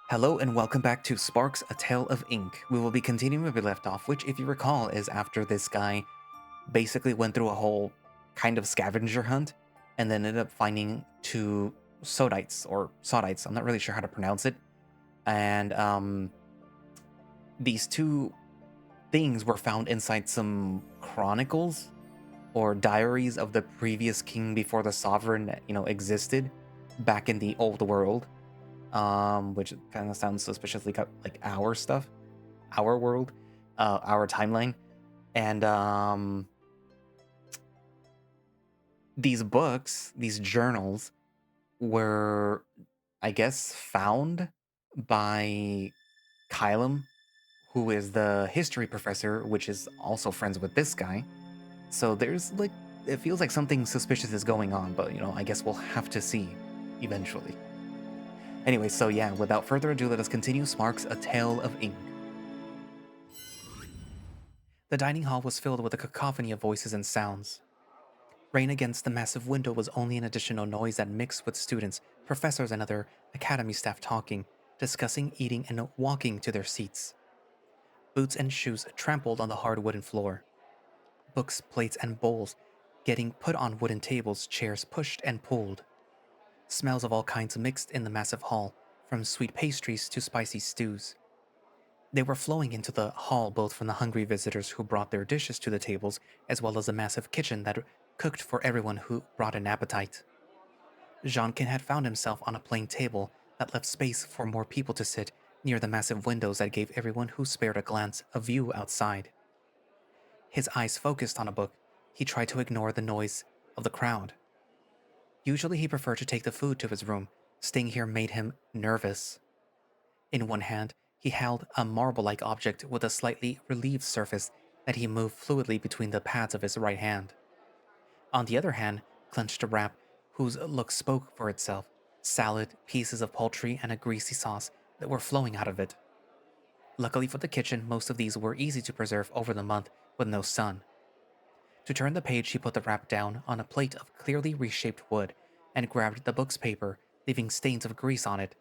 Hello and welcome back to Sparks, A Tale of Ink. We will be continuing where we left off, which, if you recall, is after this guy basically went through a whole kind of scavenger hunt and then ended up finding two sodites, or sodites, I'm not really sure how to pronounce it. And these two things were found inside some chronicles or diaries of the previous king before the sovereign, existed back in the old world. Which kind of sounds suspiciously like our stuff, our world, our timeline. And these books, these journals, were, I guess, found by Kylum, who is the history professor, which is also friends with this guy. So there's like, it feels like something suspicious is going on, but I guess we'll have to see eventually. Anyway, so yeah, without further ado, let us continue Sparks, A Tale of Ink. The dining hall was filled with a cacophony of voices and sounds. Rain against the massive window was only an additional noise that mixed with students, professors, and other academy staff talking, discussing, eating, and walking to their seats. Boots and shoes trampled on the hard wooden floor. Books, plates, and bowls getting put on wooden tables, chairs pushed and pulled. Smells of all kinds mixed in the massive hall, from sweet pastries to spicy stews. They were flowing into the hall both from the hungry visitors who brought their dishes to the tables, as well as a massive kitchen that cooked for everyone who brought an appetite. Zhangken had found himself on a plain table that left space for more people to sit near the massive windows that gave everyone who spared a glance a view outside. His eyes focused on a book, he tried to ignore the noise of the crowd. Usually he preferred to take the food to his room. Staying here made him nervous. In one hand, he held a marble-like object with a slightly relieved surface that he moved fluidly between the pads of his right hand. On the other hand, clenched a wrap whose look spoke for itself: salad, pieces of poultry, and a greasy sauce that were flowing out of it. Luckily for the kitchen, most of these were easy to preserve over the month with no sun. To turn the page, he put the wrap down on a plate of clearly reshaped wood and grabbed the book's paper, leaving stains of grease on it.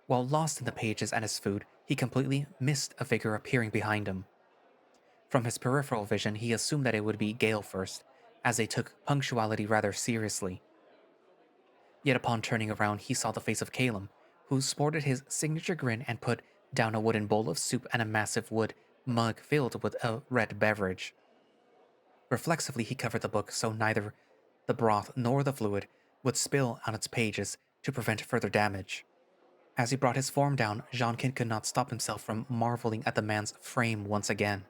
While lost in the pages and his food, he completely missed a figure appearing behind him. From his peripheral vision, he assumed that it would be Gale first, as they took punctuality rather seriously. Yet upon turning around, he saw the face of Calum, who sported his signature grin and put down a wooden bowl of soup and a massive wood mug filled with a red beverage. Reflexively, he covered the book so neither the broth nor the fluid would spill on its pages to prevent further damage. As he brought his form down, Zhangken could not stop himself from marveling at the man's frame once again.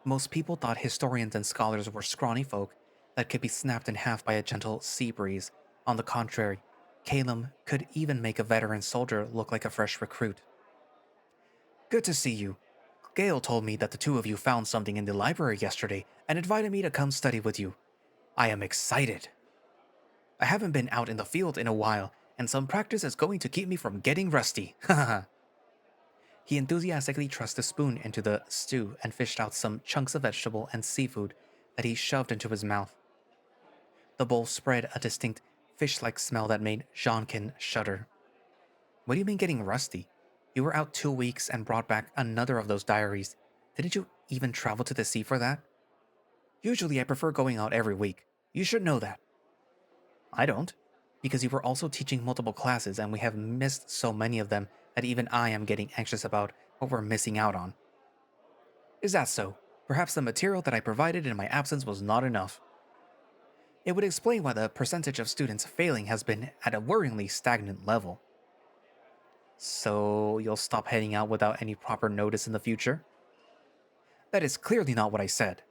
Most people thought historians and scholars were scrawny folk that could be snapped in half by a gentle sea breeze. On the contrary, Calum could even make a veteran soldier look like a fresh recruit. Good to see you. Gale told me that the two of you found something in the library yesterday and invited me to come study with you. I am excited. I haven't been out in the field in a while, and some practice is going to keep me from getting rusty. He enthusiastically thrust a spoon into the stew and fished out some chunks of vegetable and seafood that he shoved into his mouth. The bowl spread a distinct fish-like smell that made Zhangken shudder. What do you mean getting rusty? You were out 2 weeks and brought back another of those diaries. Didn't you even travel to the sea for that? Usually I prefer going out every week. You should know that. I don't, because you were also teaching multiple classes and we have missed so many of them that even I am getting anxious about what we're missing out on. Is that so? Perhaps the material that I provided in my absence was not enough. It would explain why the percentage of students failing has been at a worryingly stagnant level. So you'll stop heading out without any proper notice in the future? That is clearly not what I said.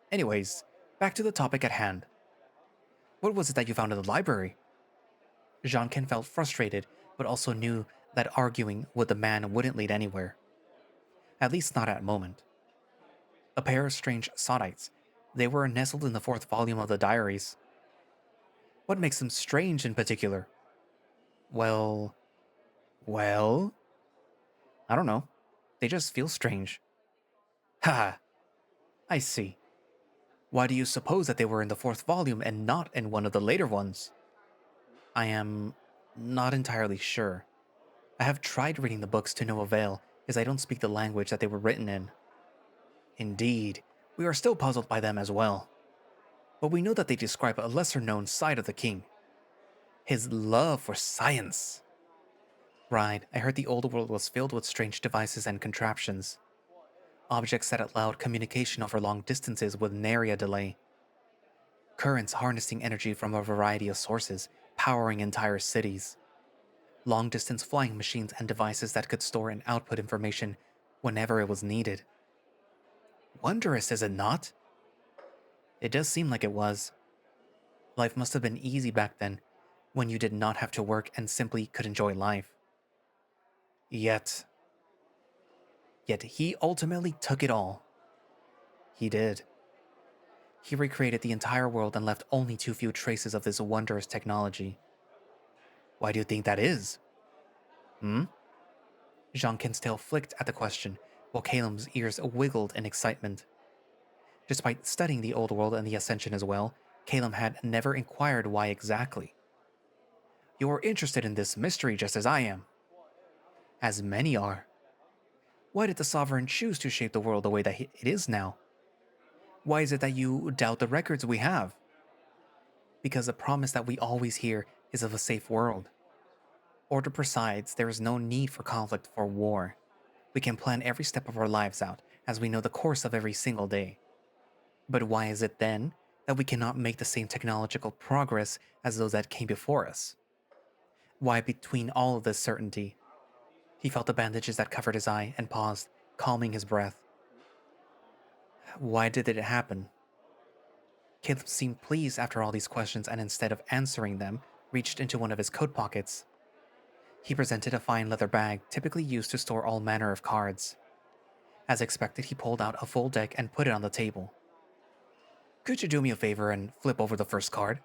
Anyways, back to the topic at hand. What was it that you found in the library? Zhangken felt frustrated, but also knew that arguing with the man wouldn't lead anywhere. At least not at the moment. A pair of strange sodites. They were nestled in the fourth volume of the diaries. What makes them strange in particular? Well... Well? I don't know. They just feel strange. Haha. I see. Why do you suppose that they were in the fourth volume and not in one of the later ones? I am not entirely sure. I have tried reading the books to no avail, as I don't speak the language that they were written in. Indeed, we are still puzzled by them as well. But we know that they describe a lesser known side of the king, his love for science. Right, I heard the old world was filled with strange devices and contraptions, objects that allowed communication over long distances with nary a delay, currents harnessing energy from a variety of sources, powering entire cities, long distance flying machines and devices that could store and output information whenever it was needed. Wondrous, is it not? It does seem like it was. Life must have been easy back then, when you did not have to work and simply could enjoy life. Yet, yet he ultimately took it all. He did. He recreated the entire world and left only too few traces of this wondrous technology. Why do you think that is? Hmm? Zhangken's tail flicked at the question, while Caleb's ears wiggled in excitement. Despite studying the old world and the Ascension as well, Caleb had never inquired why exactly. You're interested in this mystery just as I am. As many are. Why did the Sovereign choose to shape the world the way that it is now? Why is it that you doubt the records we have? Because the promise that we always hear is of a safe world. Order presides, there is no need for conflict or war. We can plan every step of our lives out, as we know the course of every single day. But why is it then that we cannot make the same technological progress as those that came before us? Why, between all of this certainty? He felt the bandages that covered his eye and paused, calming his breath. Why did it happen? Caleb seemed pleased after all these questions and instead of answering them, reached into one of his coat pockets. He presented a fine leather bag typically used to store all manner of cards. As expected, he pulled out a full deck and put it on the table. Could you do me a favor and flip over the first card?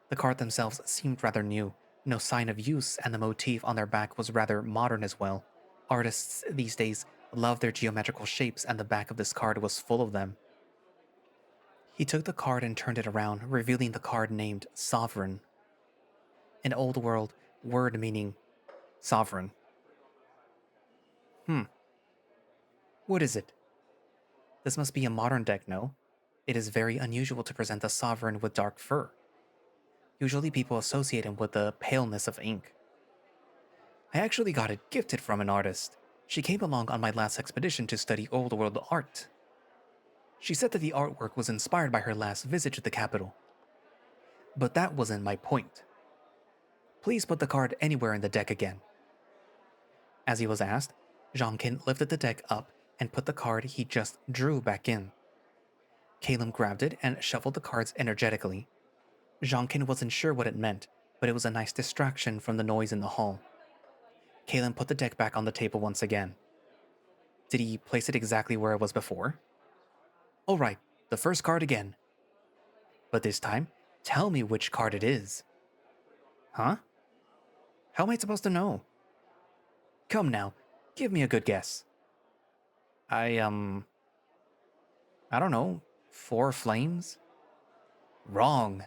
The cards themselves seemed rather new, no sign of use, and the motif on their back was rather modern as well. Artists these days love their geometrical shapes, and the back of this card was full of them. He took the card and turned it around, revealing the card named Sovereign. An old world word meaning sovereign. What is it? This must be a modern deck, no? It is very unusual to present a sovereign with dark fur. Usually people associate him with the paleness of ink. I actually got it gifted from an artist. She came along on my last expedition to study old world art. She said that the artwork was inspired by her last visit to the capital. But that wasn't my point. Please put the card anywhere in the deck again. As he was asked, Zhangken lifted the deck up and put the card he just drew back in. Caleb grabbed it and shuffled the cards energetically. Zhangken wasn't sure what it meant, but it was a nice distraction from the noise in the hall. Caleb put the deck back on the table once again. Did he place it exactly where it was before? All right, the first card again. But this time, tell me which card it is. Huh? How am I supposed to know? Come now, give me a good guess. I don't know, 4 flames? Wrong.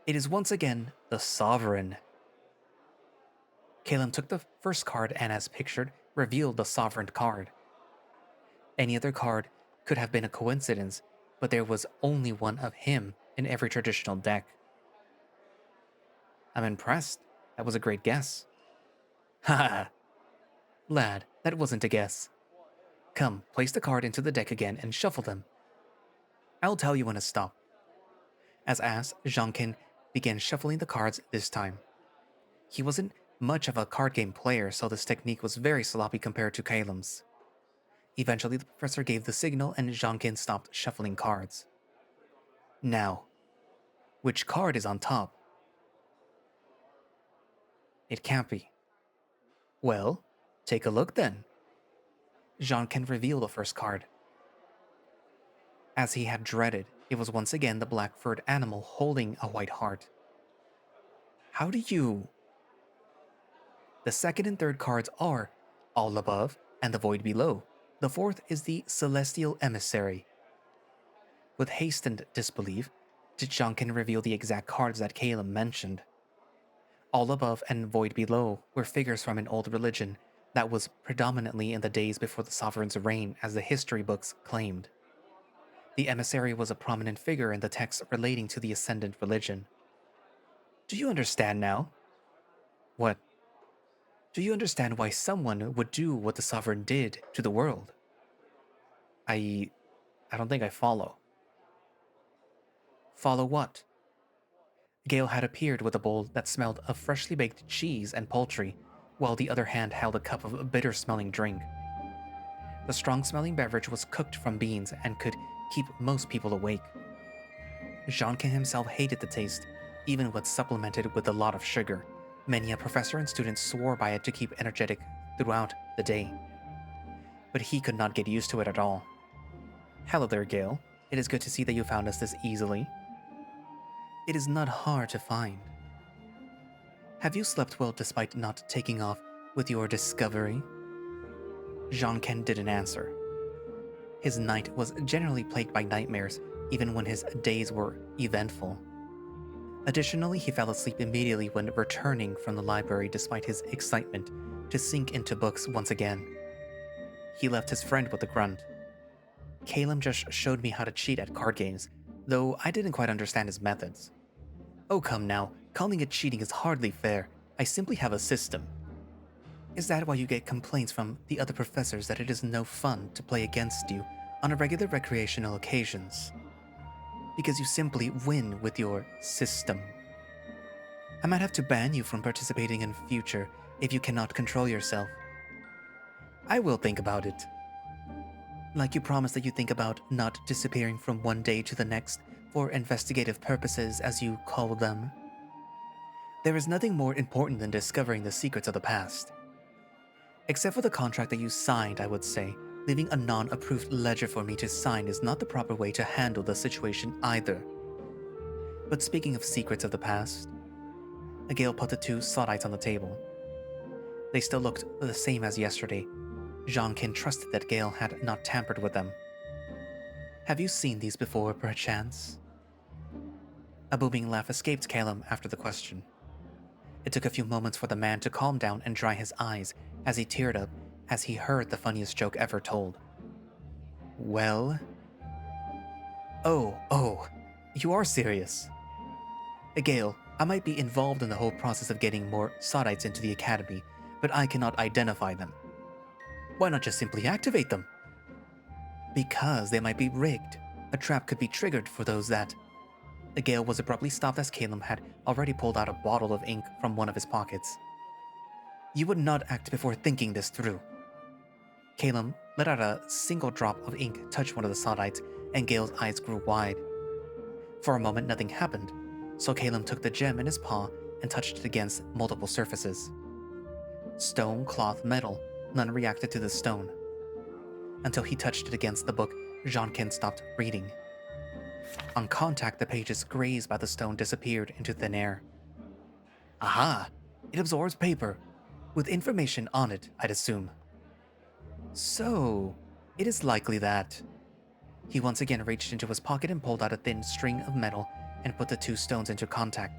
It is once again the Sovereign. Caleb took the first card and, as pictured, revealed the Sovereign card. Any other card could have been a coincidence, but there was only one of him in every traditional deck. I'm impressed. That was a great guess. Haha. Lad, that wasn't a guess. Come, place the card into the deck again and shuffle them. I'll tell you when to stop. As asked, Zhangken began shuffling the cards this time. He wasn't much of a card game player, so this technique was very sloppy compared to Caleb's. Eventually, the professor gave the signal and Zhangken stopped shuffling cards. Now, which card is on top? It can't be. Well, take a look then. Zhangken revealed the first card. As he had dreaded, it was once again the black-furred animal holding a white heart. How do you... The second and third cards are All Above and The Void Below. The fourth is the Celestial Emissary. With hastened disbelief, did Zhangken reveal the exact cards that Caleb mentioned. All above and void below were figures from an old religion that was predominantly in the days before the sovereign's reign, as the history books claimed. The emissary was a prominent figure in the texts relating to the ascendant religion. Do you understand now? What? Do you understand why someone would do what the sovereign did to the world? I. I don't think I follow. Follow what? Gale had appeared with a bowl that smelled of freshly baked cheese and poultry, while the other hand held a cup of a bitter smelling drink. The strong smelling beverage was cooked from beans and could keep most people awake. Zhangken himself hated the taste, even when supplemented with a lot of sugar. Many a professor and student swore by it to keep energetic throughout the day. But he could not get used to it at all. Hello there, Gale. It is good to see that you found us this easily. It is not hard to find. Have you slept well despite not taking off with your discovery? Zhangken didn't answer. His night was generally plagued by nightmares, even when his days were eventful. Additionally, he fell asleep immediately when returning from the library despite his excitement to sink into books once again. He left his friend with a grunt. Caleb just showed me how to cheat at card games, though I didn't quite understand his methods. Oh come now, calling it cheating is hardly fair. I simply have a system. Is that why you get complaints from the other professors that it is no fun to play against you on a regular recreational occasions? Because you simply win with your system. I might have to ban you from participating in future if you cannot control yourself. I will think about it. Like you promised that you think about not disappearing from one day to the next for investigative purposes, as you call them. There is nothing more important than discovering the secrets of the past. Except for the contract that you signed, I would say, leaving a non-approved ledger for me to sign is not the proper way to handle the situation either. But speaking of secrets of the past, Gale put the two sodites on the table. They still looked the same as yesterday. Zhangken trusted that Gale had not tampered with them. Have you seen these before, perchance? A booming laugh escaped Caleb after the question. It took a few moments for the man to calm down and dry his eyes as he teared up as he heard the funniest joke ever told. Well? Oh, you are serious. Gale, I might be involved in the whole process of getting more sodites into the academy, but I cannot identify them. Why not just simply activate them? Because they might be rigged. A trap could be triggered for those that... Gale was abruptly stopped as Caleb had already pulled out a bottle of ink from one of his pockets. You would not act before thinking this through. Caleb let out a single drop of ink touch one of the sodites, and Gale's eyes grew wide. For a moment nothing happened, so Caleb took the gem in his paw and touched it against multiple surfaces. Stone, cloth, metal, none reacted to the stone. Until he touched it against the book, Zhangken stopped reading. On contact, the pages grazed by the stone disappeared into thin air. Aha! It absorbs paper, with information on it, I'd assume. So, it is likely that... He once again reached into his pocket and pulled out a thin string of metal and put the two stones into contact.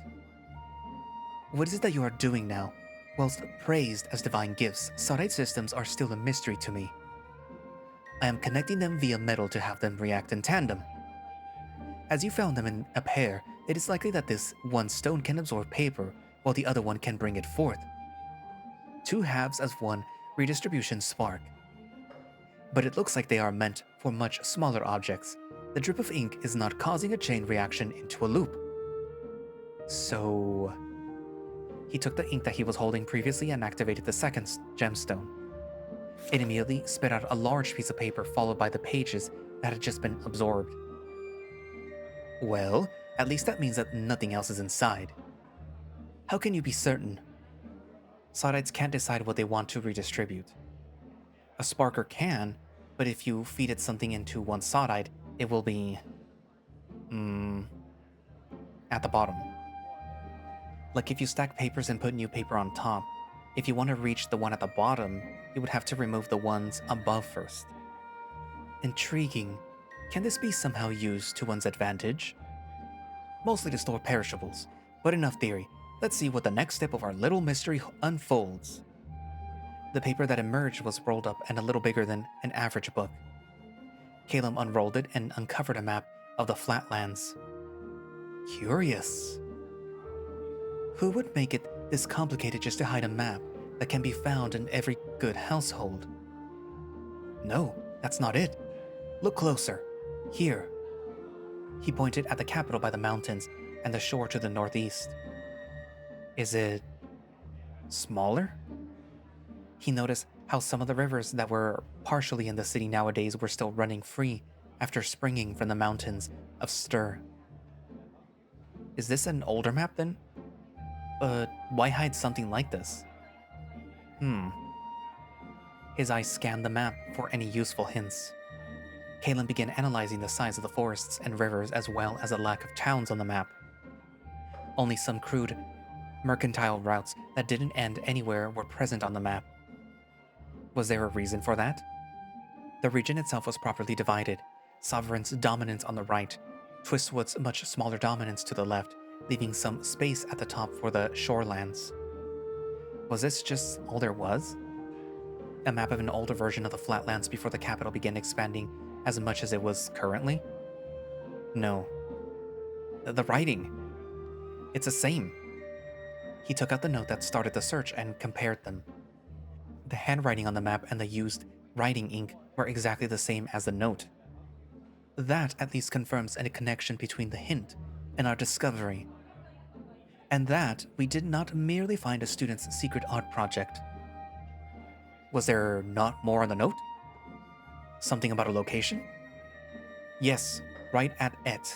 What is it that you are doing now? Whilst praised as divine gifts, sodite systems are still a mystery to me. I am connecting them via metal to have them react in tandem. As you found them in a pair, it is likely that this one stone can absorb paper, while the other one can bring it forth. Two halves as one redistribution spark. But it looks like they are meant for much smaller objects. The drip of ink is not causing a chain reaction into a loop. So... He took the ink that he was holding previously and activated the second gemstone. It immediately spit out a large piece of paper followed by the pages that had just been absorbed. Well, at least that means that nothing else is inside. How can you be certain? Sodites can't decide what they want to redistribute. A sparker can, but if you feed it something into one sodite, it will be... at the bottom. Like if you stack papers and put new paper on top, if you want to reach the one at the bottom, you would have to remove the ones above first. Intriguing. Can this be somehow used to one's advantage? Mostly to store perishables, but enough theory. Let's see what the next step of our little mystery unfolds. The paper that emerged was rolled up and a little bigger than an average book. Caleb unrolled it and uncovered a map of the flatlands. Curious. Who would make it this complicated just to hide a map that can be found in every good household? No, that's not it. Look closer. Here. He pointed at the capital by the mountains and the shore to the northeast. Is it smaller? He noticed how some of the rivers that were partially in the city nowadays were still running free after springing from the mountains of Stir. Is this an older map then? But why hide something like this? His eyes scanned the map for any useful hints. Kalen began analyzing the size of the forests and rivers as well as the lack of towns on the map. Only some crude mercantile routes that didn't end anywhere were present on the map. Was there a reason for that? The region itself was properly divided, Sovereign's dominance on the right, Twistwood's much smaller dominance to the left, leaving some space at the top for the shorelands. Was this just all there was? A map of an older version of the flatlands before the capital began expanding as much as it was currently? No. The writing. It's the same. He took out the note that started the search and compared them. The handwriting on the map and the used writing ink were exactly the same as the note. That at least confirms a connection between the hint and our discovery. And that we did not merely find a student's secret art project. Was there not more on the note? Something about a location? Yes, right at Et.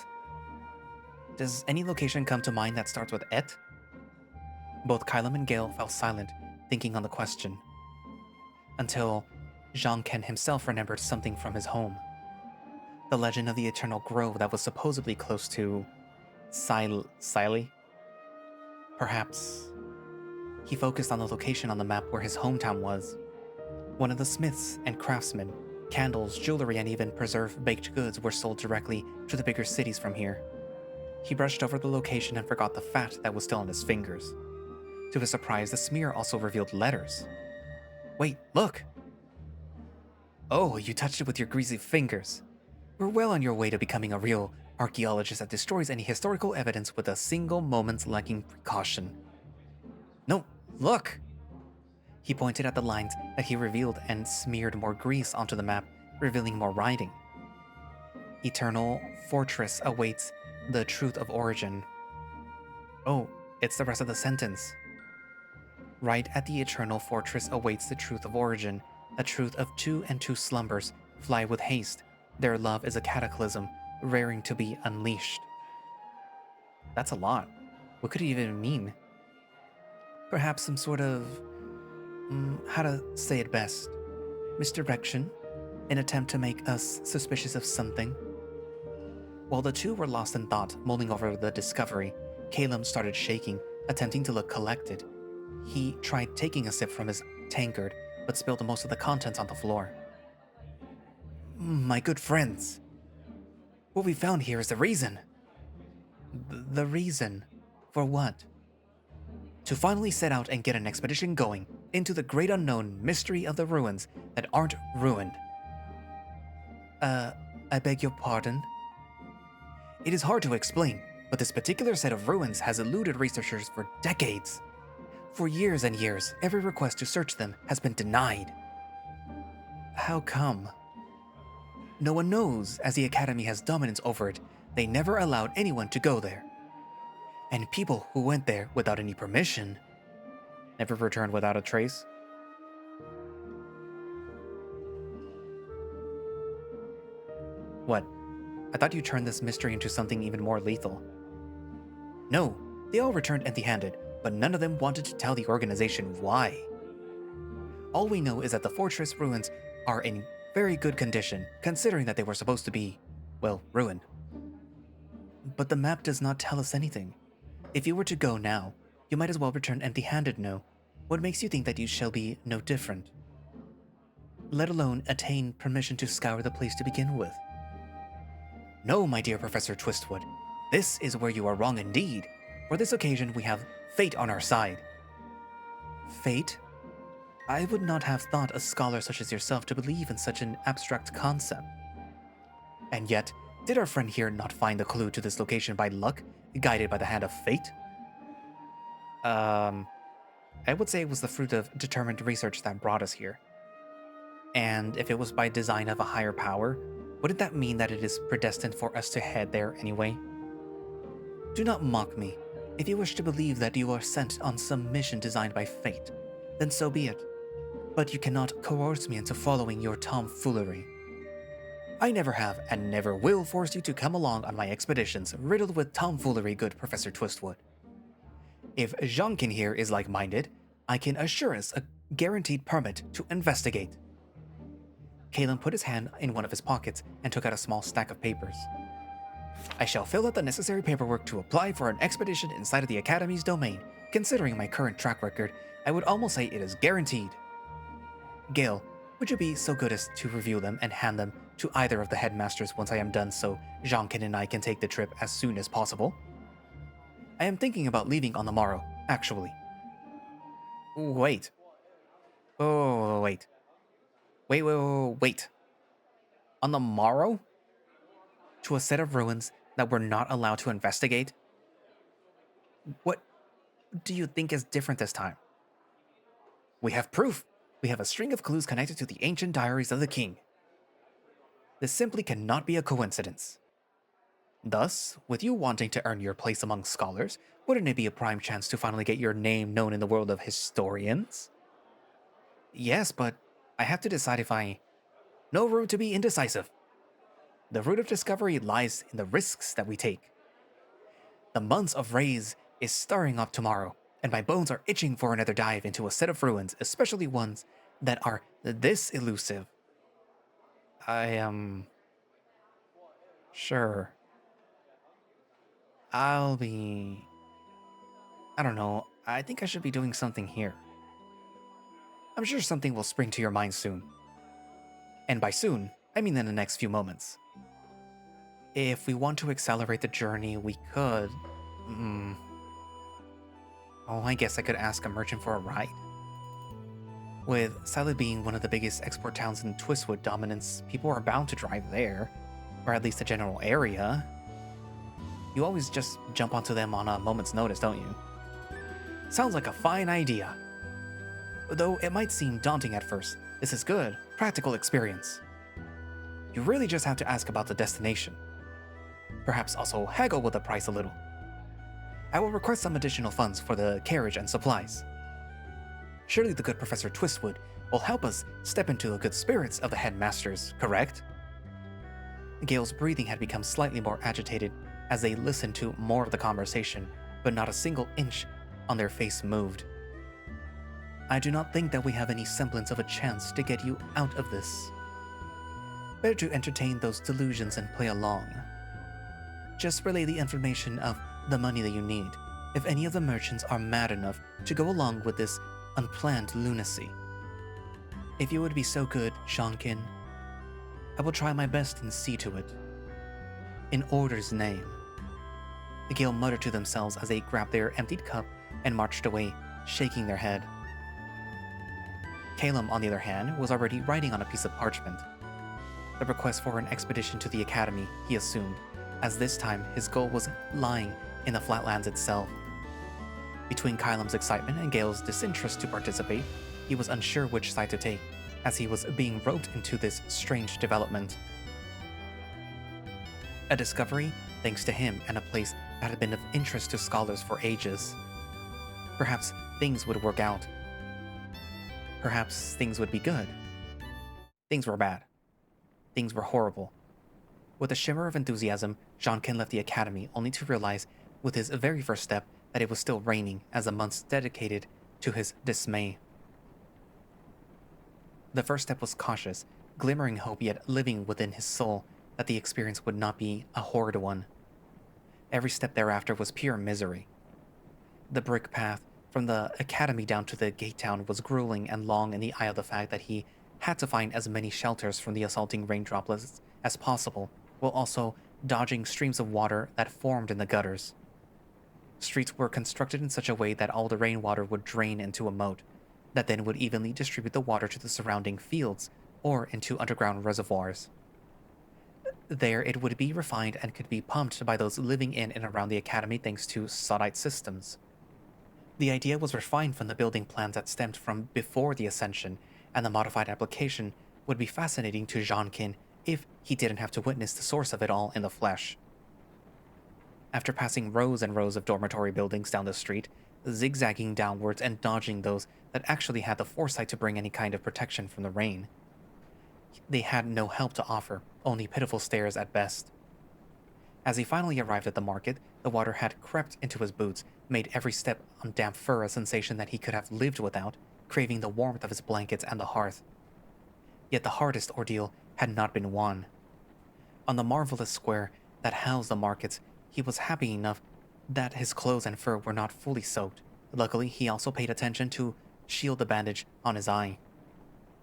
Does any location come to mind that starts with Et? Both Kylam and Gale fell silent, thinking on the question. Until Zhangken himself remembered something from his home. The legend of the eternal grove that was supposedly close to Siley? Perhaps. He focused on the location on the map where his hometown was. One of the smiths and craftsmen, candles, jewelry, and even preserved baked goods were sold directly to the bigger cities from here. He brushed over the location and forgot the fat that was still on his fingers. To his surprise, the smear also revealed letters. Wait, look! Oh, you touched it with your greasy fingers. We're well on your way to becoming a real archaeologist that destroys any historical evidence with a single moment's lacking precaution. No, look! He pointed at the lines that he revealed and smeared more grease onto the map, revealing more writing. Eternal fortress awaits the truth of origin. Oh, it's the rest of the sentence. Right at the eternal fortress awaits the truth of origin, the truth of two and two slumbers fly with haste. Their love is a cataclysm, raring to be unleashed. That's a lot. What could it even mean? Perhaps some sort of, how to say it best, misdirection, an attempt to make us suspicious of something. While the two were lost in thought, mulling over the discovery, Caleb started shaking, attempting to look collected. He tried taking a sip from his tankard, but spilled most of the contents on the floor. My good friends, what we found here is the reason. The reason? For what? To finally set out and get an expedition going into the great unknown mystery of the ruins that aren't ruined. I beg your pardon? It is hard to explain, but this particular set of ruins has eluded researchers for decades. For years and years, every request to search them has been denied. How come? No one knows, as the Academy has dominance over it. They never allowed anyone to go there. And people who went there without any permission never returned without a trace. What? I thought you turned this mystery into something even more lethal. No, they all returned empty-handed, but none of them wanted to tell the organization why. All we know is that the fortress ruins are in very good condition, considering that they were supposed to be, well, ruined. But the map does not tell us anything. If you were to go now, you might as well return empty-handed, no? What makes you think that you shall be no different? Let alone attain permission to scour the place to begin with. No, my dear Professor Twistwood, this is where you are wrong indeed. For this occasion, we have fate on our side. Fate? I would not have thought a scholar such as yourself to believe in such an abstract concept. And yet, did our friend here not find the clue to this location by luck, guided by the hand of fate? I would say it was the fruit of determined research that brought us here. And if it was by design of a higher power, wouldn't that mean that it is predestined for us to head there anyway? Do not mock me. If you wish to believe that you are sent on some mission designed by fate, then so be it. But you cannot coerce me into following your tomfoolery. I never have and never will force you to come along on my expeditions riddled with tomfoolery, good Professor Twistwood. If Zhangken here is like-minded, I can assure us a guaranteed permit to investigate. Kalen put his hand in one of his pockets and took out a small stack of papers. I shall fill out the necessary paperwork to apply for an expedition inside of the Academy's domain. Considering my current track record, I would almost say it is guaranteed. Gale, would you be so good as to review them and hand them to either of the headmasters once I am done so Zhangken and I can take the trip as soon as possible? I am thinking about leaving on the morrow, actually. Wait. Oh, wait. Wait. On the morrow? To a set of ruins that we're not allowed to investigate? What do you think is different this time? We have proof. We have a string of clues connected to the ancient diaries of the king. This simply cannot be a coincidence. Thus, with you wanting to earn your place among scholars, wouldn't it be a prime chance to finally get your name known in the world of historians? Yes, but I have to decide if I... No room to be indecisive. The root of discovery lies in the risks that we take. The months of rays is stirring up tomorrow, and my bones are itching for another dive into a set of ruins, especially ones that are this elusive. I am... Sure. I don't know, I think I should be doing something here. I'm sure something will spring to your mind soon. And by soon, I mean in the next few moments. If we want to accelerate the journey, we could... Oh, I guess I could ask a merchant for a ride. With Salad being one of the biggest export towns in Twistwood dominance, people are bound to drive there. Or at least the general area. You always just jump onto them on a moment's notice, don't you? Sounds like a fine idea. Though it might seem daunting at first, this is good, practical experience. You really just have to ask about the destination. Perhaps also haggle with the price a little. I will request some additional funds for the carriage and supplies. Surely the good Professor Twistwood will help us step into the good spirits of the headmasters, correct? Gale's breathing had become slightly more agitated as they listened to more of the conversation, but not a single inch on their face moved. I do not think that we have any semblance of a chance to get you out of this. Better to entertain those delusions and play along. Just relay the information of the money that you need, if any of the merchants are mad enough to go along with this unplanned lunacy. If you would be so good, Zhangken, I will try my best and see to it. In order's name. The Gale muttered to themselves as they grabbed their emptied cup and marched away, shaking their head. Calum, on the other hand, was already writing on a piece of parchment. The request for an expedition to the Academy, he assumed, as this time his goal was lying in the Flatlands itself. Between Kylum's excitement and Gale's disinterest to participate, he was unsure which side to take, as he was being roped into this strange development. A discovery thanks to him and a place that had been of interest to scholars for ages. Perhaps things would work out. Perhaps things would be good. Things were bad. Things were horrible. With a shimmer of enthusiasm, Zhangken left the academy only to realize with his very first step that it was still raining as the months dedicated to his dismay. The first step was cautious, glimmering hope yet living within his soul that the experience would not be a horrid one. Every step thereafter was pure misery. The brick path from the academy down to the gate town was grueling and long in the eye of the fact that he had to find as many shelters from the assaulting rain droplets as possible, while also dodging streams of water that formed in the gutters. Streets were constructed in such a way that all the rainwater would drain into a moat, that then would evenly distribute the water to the surrounding fields or into underground reservoirs. There, it would be refined and could be pumped by those living in and around the academy thanks to sodite systems. The idea was refined from the building plans that stemmed from before the ascension, and the modified application would be fascinating to Zhangken if he didn't have to witness the source of it all in the flesh. After passing rows and rows of dormitory buildings down the street, zigzagging downwards and dodging those that actually had the foresight to bring any kind of protection from the rain, they had no help to offer, only pitiful stares at best. As he finally arrived at the market, the water had crept into his boots, made every step on damp fur a sensation that he could have lived without, craving the warmth of his blankets and the hearth. Yet the hardest ordeal had not been won. On the marvelous square that housed the markets, he was happy enough that his clothes and fur were not fully soaked. Luckily, he also paid attention to shield the bandage on his eye.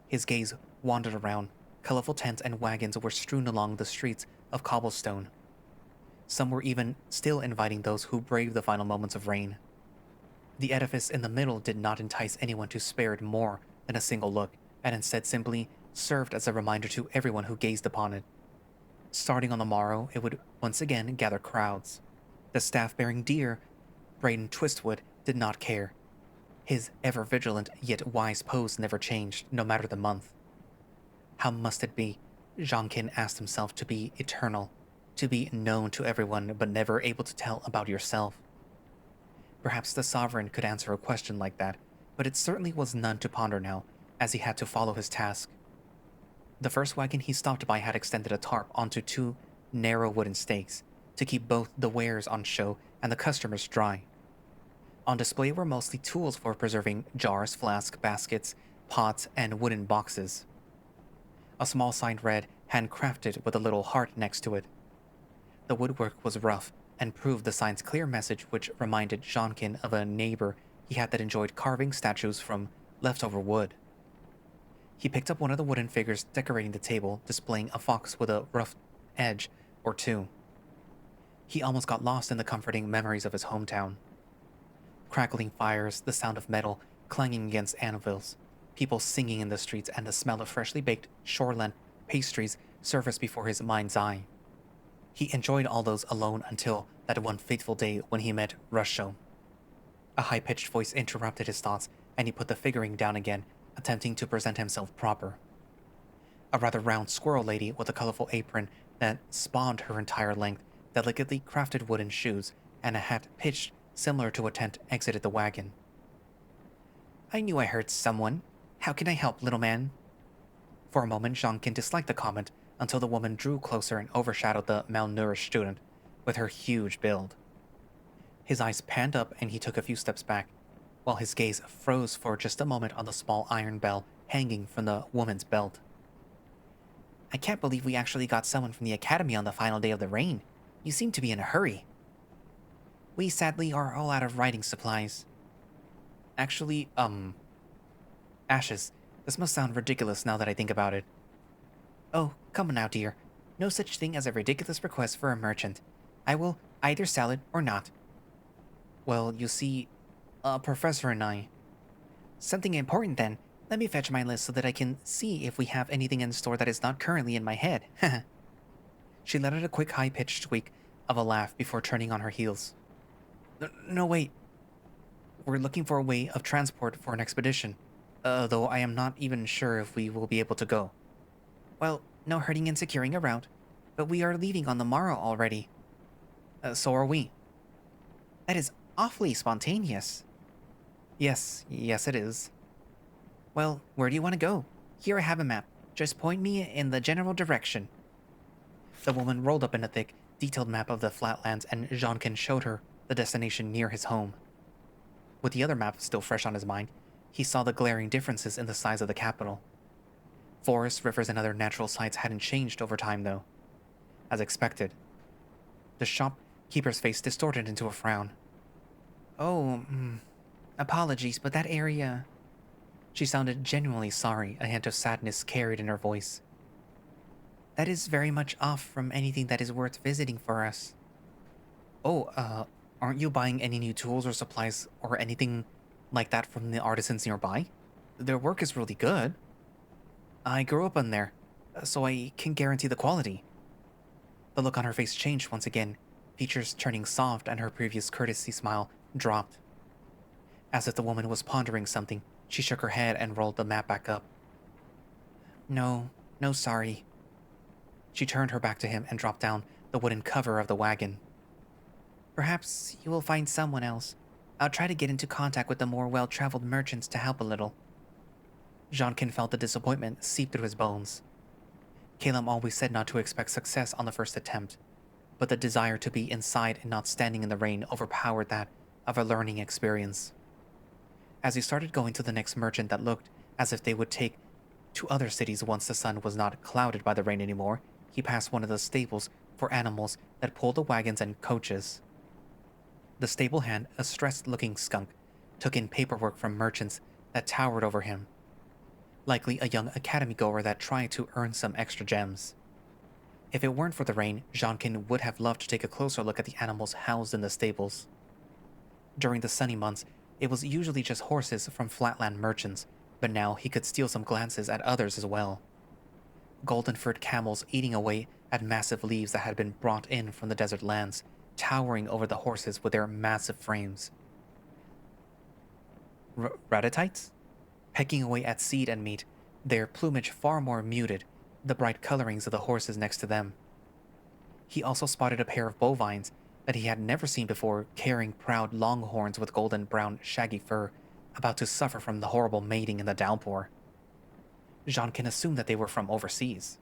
His gaze wandered around. Colorful tents and wagons were strewn along the streets of cobblestone. Some were even still inviting those who braved the final moments of rain. The edifice in the middle did not entice anyone to spare it more than a single look, and instead simply served as a reminder to everyone who gazed upon it. Starting on the morrow, it would once again gather crowds. The staff-bearing deer, Braden Twistwood, did not care. His ever-vigilant yet wise pose never changed, no matter the month. How must it be, Zhangken asked himself, to be eternal, to be known to everyone but never able to tell about yourself? Perhaps the sovereign could answer a question like that, but it certainly was none to ponder now, as he had to follow his task. The first wagon he stopped by had extended a tarp onto two narrow wooden stakes to keep both the wares on show and the customers dry. On display were mostly tools for preserving jars, flasks, baskets, pots, and wooden boxes. A small sign read, "Handcrafted," with a little heart next to it. The woodwork was rough and proved the sign's clear message, which reminded Zhangken of a neighbor he had that enjoyed carving statues from leftover wood. He picked up one of the wooden figures decorating the table, displaying a fox with a rough edge or two. He almost got lost in the comforting memories of his hometown. Crackling fires, the sound of metal clanging against anvils, people singing in the streets, and the smell of freshly baked shoreland pastries surfaced before his mind's eye. He enjoyed all those alone until that one fateful day when he met Rusho. A high-pitched voice interrupted his thoughts, and he put the figuring down again, attempting to present himself proper. A rather round squirrel lady with a colorful apron that spawned her entire length, delicately crafted wooden shoes, and a hat pitched similar to a tent exited the wagon. "I knew I heard someone. How can I help, little man?" For a moment, Zhangken disliked the comment until the woman drew closer and overshadowed the malnourished student with her huge build. His eyes panned up and he took a few steps back, while his gaze froze for just a moment on the small iron bell hanging from the woman's belt. "I can't believe we actually got someone from the academy on the final day of the rain. You seem to be in a hurry." "We sadly are all out of writing supplies." Actually, Ashes, this must sound ridiculous now that I think about it." "Oh, come on now, dear. No such thing as a ridiculous request for a merchant. I will either sell it or not." "Well, you see, a professor and I..." "Something important then. Let me fetch my list so that I can see if we have anything in store that is not currently in my head." She let out a quick high-pitched squeak of a laugh before turning on her heels. No, wait. We're looking for a way of transport for an expedition, though I am not even sure if we will be able to go." "Well, no hurting in securing a route, but we are leaving on the morrow already." So are we." "That is awfully spontaneous." Yes, it is." "Well, where do you want to go? Here I have a map. Just point me in the general direction." The woman rolled up in a thick, detailed map of the flatlands, and Zhangken showed her the destination near his home. With the other map still fresh on his mind, he saw the glaring differences in the size of the capital. Forests, rivers, and other natural sights hadn't changed over time, though. As expected. The shopkeeper's face distorted into a frown. "Oh, apologies, but that area..." She sounded genuinely sorry, a hint of sadness carried in her voice. "That is very much off from anything that is worth visiting for us." "Oh, Aren't you buying any new tools or supplies or anything like that from the artisans nearby? Their work is really good. I grew up in there, so I can guarantee the quality. The look on her face changed once again, features turning soft, and her previous courtesy smile dropped. As if the woman was pondering something, she shook her head and rolled the map back up. No, no, sorry. She turned her back to him and dropped down the wooden cover of the wagon. Perhaps you will find someone else. I'll try to get into contact with the more well-traveled merchants to help a little. Zhangken felt the disappointment seep through his bones. Caleb always said not to expect success on the first attempt, but the desire to be inside and not standing in the rain overpowered that of a learning experience. As he started going to the next merchant that looked as if they would take to other cities once the sun was not clouded by the rain anymore, he passed one of the stables for animals that pulled the wagons and coaches. The stable hand, a stressed-looking skunk, took in paperwork from merchants that towered over him. Likely a young academy-goer that tried to earn some extra gems. If it weren't for the rain, Zhangken would have loved to take a closer look at the animals housed in the stables. During the sunny months, it was usually just horses from flatland merchants, but now he could steal some glances at others as well. Golden-furred camels eating away at massive leaves that had been brought in from the desert lands, towering over the horses with their massive frames. Ratatites? Pecking away at seed and meat, their plumage far more muted, the bright colorings of the horses next to them. He also spotted a pair of bovines that he had never seen before, carrying proud longhorns with golden brown shaggy fur, about to suffer from the horrible mating in the downpour. Zhangken assumed that they were from overseas.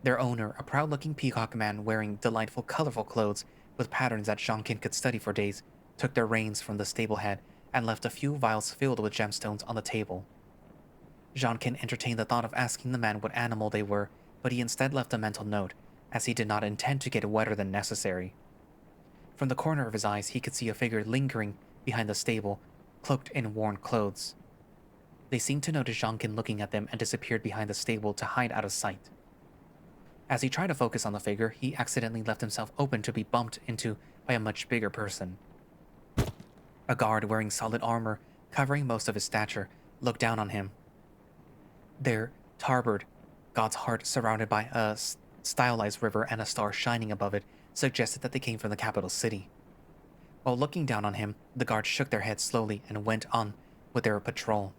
Their owner, a proud-looking peacock man wearing delightful, colorful clothes with patterns that Zhangken could study for days, took their reins from the stable head and left a few vials filled with gemstones on the table. Zhangken entertained the thought of asking the man what animal they were, but he instead left a mental note, as he did not intend to get wetter than necessary. From the corner of his eyes, he could see a figure lingering behind the stable, cloaked in worn clothes. They seemed to notice Zhangken looking at them and disappeared behind the stable to hide out of sight. As he tried to focus on the figure, he accidentally left himself open to be bumped into by a much bigger person. A guard wearing solid armor, covering most of his stature, looked down on him. Their tabard, God's heart surrounded by a stylized river and a star shining above it, suggested that they came from the capital city. While looking down on him, the guards shook their heads slowly and went on with their patrol.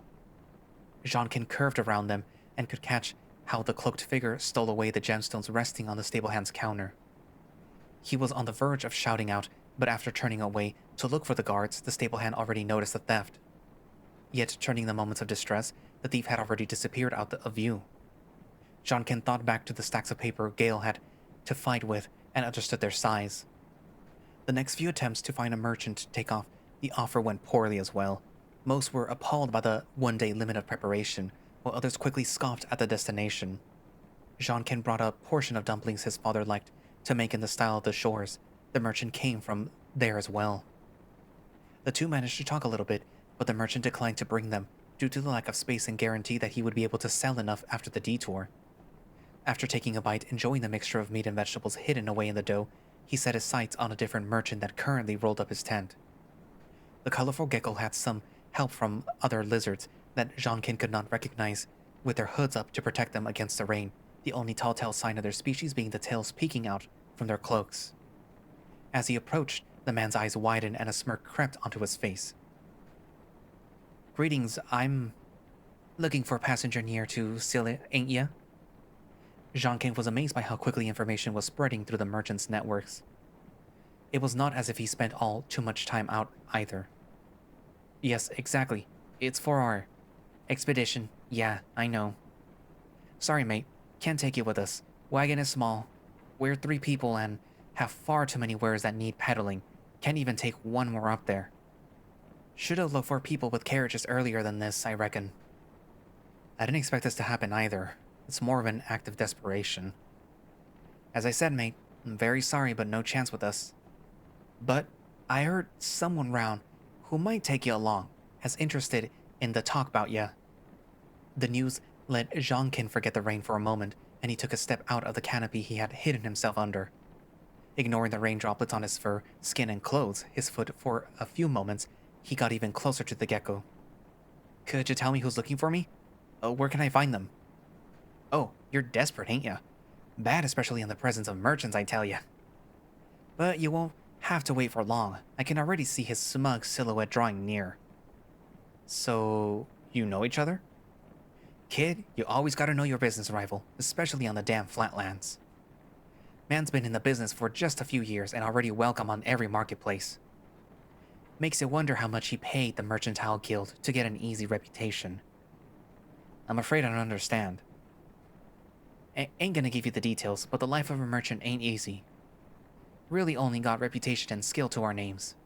Zhangken curved around them and could catch how the cloaked figure stole away the gemstones resting on the stablehand's counter. He was on the verge of shouting out, but after turning away to look for the guards, the stablehand already noticed the theft. Yet, turning the moments of distress, the thief had already disappeared out of view. Zhangken thought back to the stacks of paper Gale had to fight with and understood their size. The next few attempts to find a merchant to take off the offer went poorly as well. Most were appalled by the one-day limit of preparation, while others quickly scoffed at the destination. Zhangken brought a portion of dumplings his father liked to make in the style of the shores. The merchant came from there as well. The two managed to talk a little bit, but the merchant declined to bring them, due to the lack of space and guarantee that he would be able to sell enough after the detour. After taking a bite, enjoying the mixture of meat and vegetables hidden away in the dough, he set his sights on a different merchant that currently rolled up his tent. The colorful gecko had some help from other lizards that Zhangken could not recognize, with their hoods up to protect them against the rain, the only telltale sign of their species being the tails peeking out from their cloaks. As he approached, the man's eyes widened and a smirk crept onto his face. "Greetings, I'm looking for a passenger near to Silla, ain't ya?" Zhangken was amazed by how quickly information was spreading through the merchant's networks. It was not as if he spent all too much time out either. "Yes, exactly. It's for our expedition. Yeah, I know. Sorry, mate. Can't take you with us. Wagon is small. We're 3 people and have far too many wares that need peddling. Can't even take one more up there. Should've looked for people with carriages earlier than this, I reckon." "I didn't expect this to happen either. It's more of an act of desperation." "As I said, mate, I'm very sorry, but no chance with us. But I heard someone round who might take you along, as interested in the talk about ya." The news let Zhangken forget the rain for a moment, and he took a step out of the canopy he had hidden himself under. Ignoring the rain droplets on his fur, skin, and clothes, his foot for a few moments, he got even closer to the gecko. Could you tell me who's looking for me? Where can I find them? Oh, you're desperate, ain't ya? Bad, especially in the presence of merchants, I tell ya. But you won't have to wait for long. I can already see his smug silhouette drawing near. So, you know each other? Kid, you always gotta know your business rival, especially on the damn flatlands. Man's been in the business for just a few years and already welcome on every marketplace. Makes you wonder how much he paid the Mercantile Guild to get an easy reputation. I'm afraid I don't understand. Ain't gonna give you the details, but the life of a merchant ain't easy. Really only got reputation and skill to our names.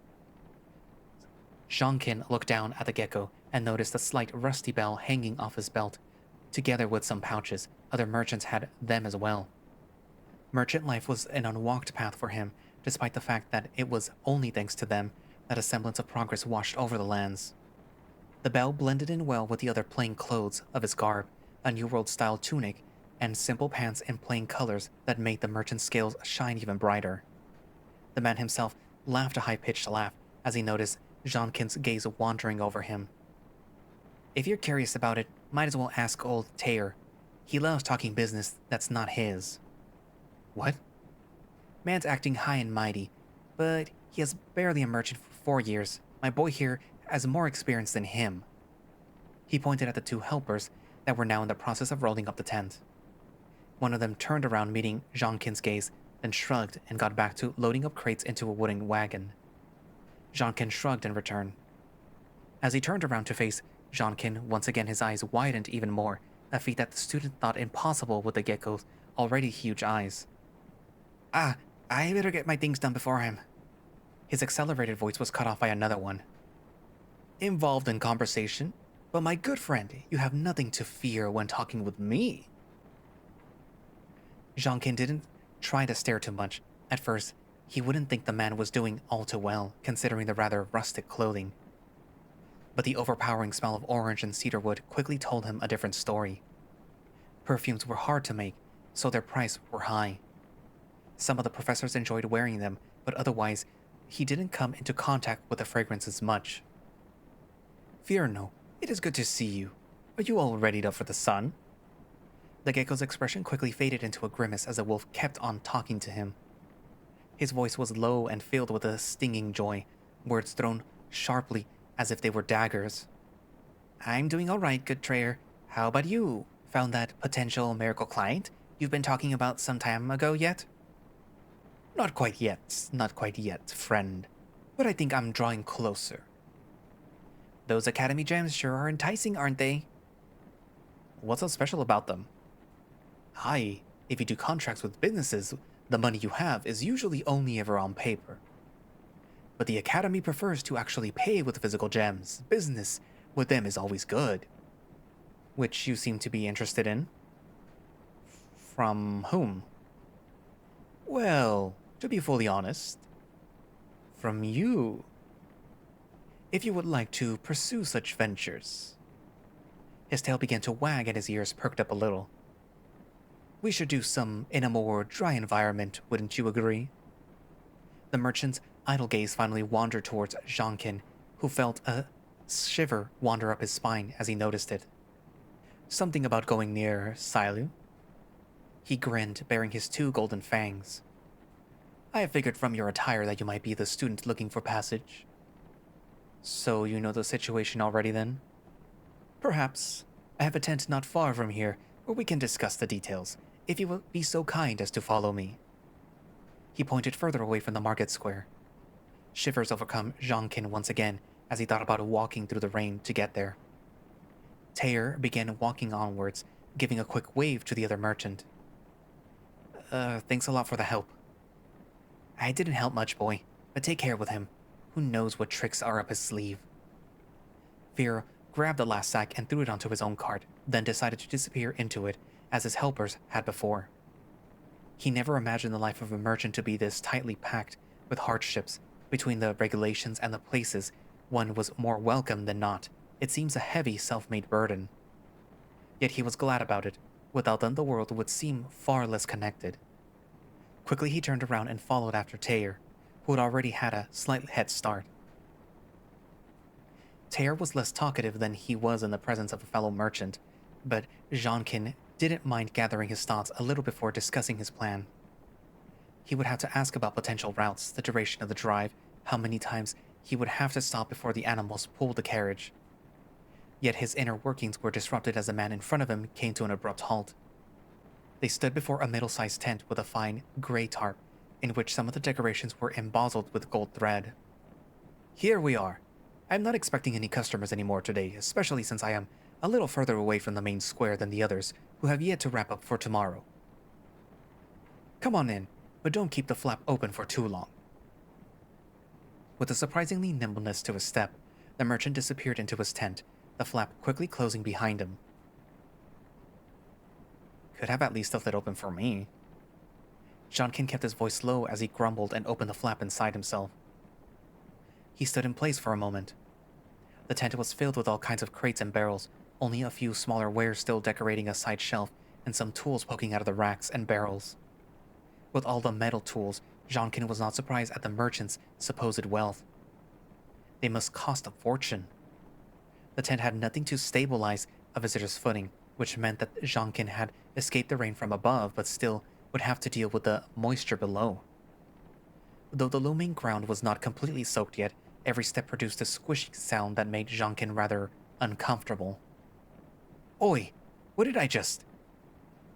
Zhangken looked down at the gecko and noticed a slight rusty bell hanging off his belt. Together with some pouches, other merchants had them as well. Merchant life was an unwalked path for him, despite the fact that it was only thanks to them that a semblance of progress washed over the lands. The bell blended in well with the other plain clothes of his garb, a New World-style tunic, and simple pants in plain colors that made the merchant's scales shine even brighter. The man himself laughed a high-pitched laugh as he noticed Zhangken's gaze wandering over him. If you're curious about it, might as well ask old Teeyar. He loves talking business that's not his. What? Man's acting high and mighty, but he is barely a merchant for 4 years. My boy here has more experience than him. He pointed at the two helpers that were now in the process of rolling up the tent. One of them turned around meeting Zhangken's gaze, then shrugged and got back to loading up crates into a wooden wagon. Zhangken shrugged in return. As he turned around to face Zhangken, once again his eyes widened even more, a feat that the student thought impossible with the gecko's already huge eyes. I better get my things done before him. His accelerated voice was cut off by another one. Involved in conversation? But my good friend, you have nothing to fear when talking with me. Zhangken didn't try to stare too much. At first, he wouldn't think the man was doing all too well, considering the rather rustic clothing. But the overpowering smell of orange and cedarwood quickly told him a different story. Perfumes were hard to make, so their price were high. Some of the professors enjoyed wearing them, but otherwise, he didn't come into contact with the fragrances much. Fear no, it is good to see you. Are you all readied up for the sun? The gecko's expression quickly faded into a grimace as the wolf kept on talking to him. His voice was low and filled with a stinging joy, words thrown sharply as if they were daggers. I'm doing all right, good trader. How about you? Found that potential miracle client you've been talking about some time ago yet? Not quite yet, friend. But I think I'm drawing closer. Those Academy gems sure are enticing, aren't they? What's so special about them? Hi, if you do contracts with businesses, the money you have is usually only ever on paper. But the Academy prefers to actually pay with physical gems. Business with them is always good. Which you seem to be interested in. From whom? Well, to be fully honest, from you. If you would like to pursue such ventures. His tail began to wag and his ears perked up a little. We should do some in a more dry environment, wouldn't you agree? The merchant's idle gaze finally wandered towards Zhangken, who felt a shiver wander up his spine as he noticed it. Something about going near Silu? He grinned, baring his two golden fangs. I have figured from your attire that you might be the student looking for passage. So you know the situation already then? Perhaps. I have a tent not far from here where we can discuss the details, if you will be so kind as to follow me. He pointed further away from the market square. Shivers overcome Zhangken once again as he thought about walking through the rain to get there. Teeyar began walking onwards, giving a quick wave to the other merchant. Thanks a lot for the help. I didn't help much, boy, but take care with him. Who knows what tricks are up his sleeve. Fear grabbed the last sack and threw it onto his own cart, then decided to disappear into it, as his helpers had before. He never imagined the life of a merchant to be this tightly packed with hardships. Between the regulations and the places, one was more welcome than not. It seems a heavy, self-made burden. Yet he was glad about it. Without them, the world would seem far less connected. Quickly he turned around and followed after Teeyar, who had already had a slight head start. Teeyar was less talkative than he was in the presence of a fellow merchant, but Zhangken didn't mind gathering his thoughts a little before discussing his plan. He would have to ask about potential routes, the duration of the drive, how many times he would have to stop before the animals pulled the carriage. Yet his inner workings were disrupted as the man in front of him came to an abrupt halt. They stood before a middle-sized tent with a fine gray tarp, in which some of the decorations were embossed with gold thread. "Here we are. I'm not expecting any customers anymore today, especially since I am a little further away from the main square than the others, who have yet to wrap up for tomorrow. Come on in, but don't keep the flap open for too long." With a surprisingly nimbleness to his step, the merchant disappeared into his tent, the flap quickly closing behind him. "Could have at least left it open for me." Zhangken kept his voice low as he grumbled and opened the flap inside himself. He stood in place for a moment. The tent was filled with all kinds of crates and barrels, only a few smaller wares still decorating a side shelf, and some tools poking out of the racks and barrels. With all the metal tools, Zhangken was not surprised at the merchant's supposed wealth. They must cost a fortune. The tent had nothing to stabilize a visitor's footing, which meant that Zhangken had escaped the rain from above, but still would have to deal with the moisture below. Though the looming ground was not completely soaked yet, every step produced a squishing sound that made Zhangken rather uncomfortable. "Oi! What did I just..."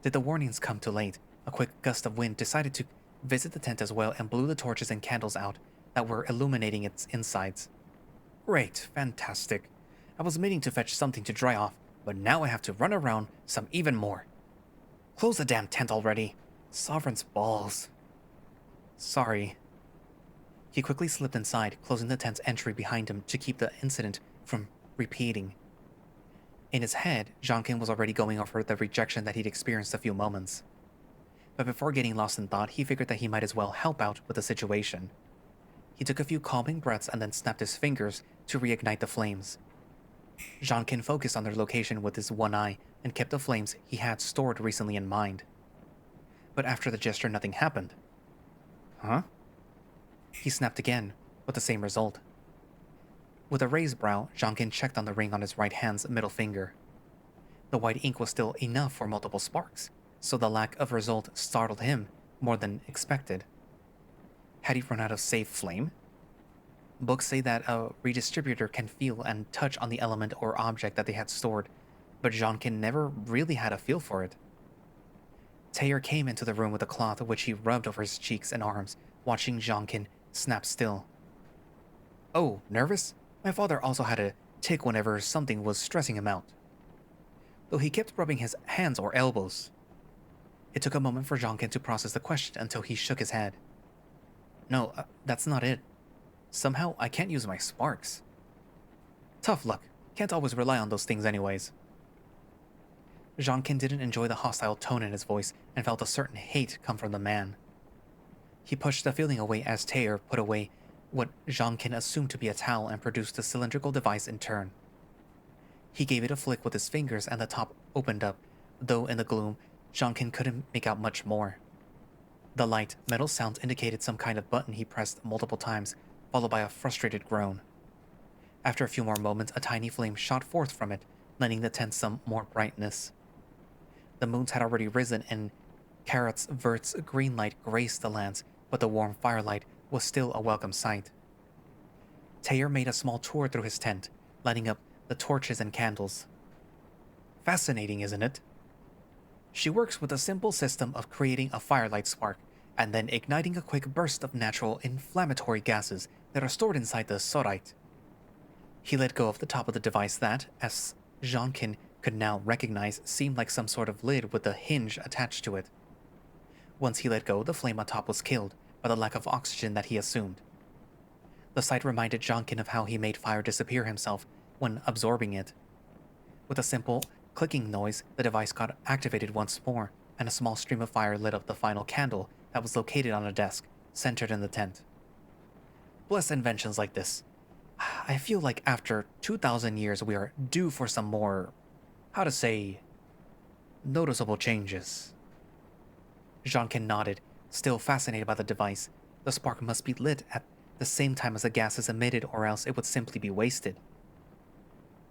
Did the warnings come too late? A quick gust of wind decided to visit the tent as well and blew the torches and candles out that were illuminating its insides. "Great, fantastic. I was meaning to fetch something to dry off, but now I have to run around some even more. Close the damn tent already. Sovereign's balls." "Sorry." He quickly slipped inside, closing the tent's entry behind him to keep the incident from repeating. In his head, Zhangken was already going over the rejection that he'd experienced a few moments. But before getting lost in thought, he figured that he might as well help out with the situation. He took a few calming breaths and then snapped his fingers to reignite the flames. Zhangken focused on their location with his one eye and kept the flames he had stored recently in mind. But after the gesture, nothing happened. "Huh?" He snapped again, with the same result. With a raised brow, Zhangken checked on the ring on his right hand's middle finger. The white ink was still enough for multiple sparks, so the lack of result startled him more than expected. Had he run out of saved flame? Books say that a redistributor can feel and touch on the element or object that they had stored, but Zhangken never really had a feel for it. Teeyar came into the room with a cloth which he rubbed over his cheeks and arms, watching Zhangken snap still. "Oh, nervous? My father also had a tic whenever something was stressing him out. Though he kept rubbing his hands or elbows." It took a moment for Zhangken to process the question until he shook his head. "No, that's not it. Somehow I can't use my sparks." "Tough luck. Can't always rely on those things anyways." Zhangken didn't enjoy the hostile tone in his voice and felt a certain hate come from the man. He pushed the feeling away as Teeyar put away what Zhangken assumed to be a towel and produced a cylindrical device in turn. He gave it a flick with his fingers and the top opened up, though in the gloom, Zhangken couldn't make out much more. The light, metal sounds indicated some kind of button he pressed multiple times, followed by a frustrated groan. After a few more moments, a tiny flame shot forth from it, lending the tent some more brightness. The moons had already risen and Karat's Vert's green light graced the lands, but the warm firelight was still a welcome sight. Teeyar made a small tour through his tent, lighting up the torches and candles. "Fascinating, isn't it? She works with a simple system of creating a firelight spark, and then igniting a quick burst of natural inflammatory gases that are stored inside the sorite." He let go of the top of the device that, as Zhangken could now recognize, seemed like some sort of lid with a hinge attached to it. Once he let go, the flame atop was killed by the lack of oxygen that he assumed. The sight reminded Zhangken of how he made fire disappear himself when absorbing it. With a simple clicking noise, the device got activated once more, and a small stream of fire lit up the final candle that was located on a desk, centered in the tent. Bless inventions like this. I feel like after 2,000 years we are due for some more, how to say, noticeable changes. Zhangken nodded, Still fascinated by the device, the spark must be lit at the same time as the gas is emitted, or else it would simply be wasted.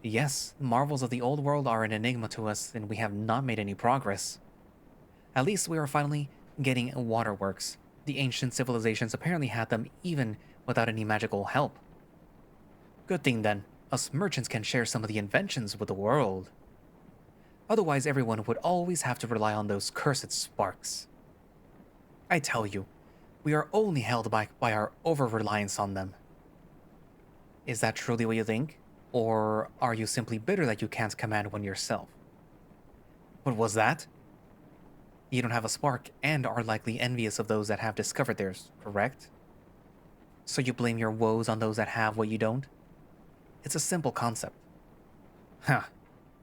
Yes, the marvels of the old world are an enigma to us, and we have not made any progress. At least we are finally getting waterworks. The ancient civilizations apparently had them even without any magical help. Good thing then, us merchants can share some of the inventions with the world. Otherwise, everyone would always have to rely on those cursed sparks. I tell you, we are only held back by our over-reliance on them. Is that truly what you think? Or are you simply bitter that you can't command one yourself? What was that? You don't have a spark and are likely envious of those that have discovered theirs, correct? So you blame your woes on those that have what you don't? It's a simple concept. Huh,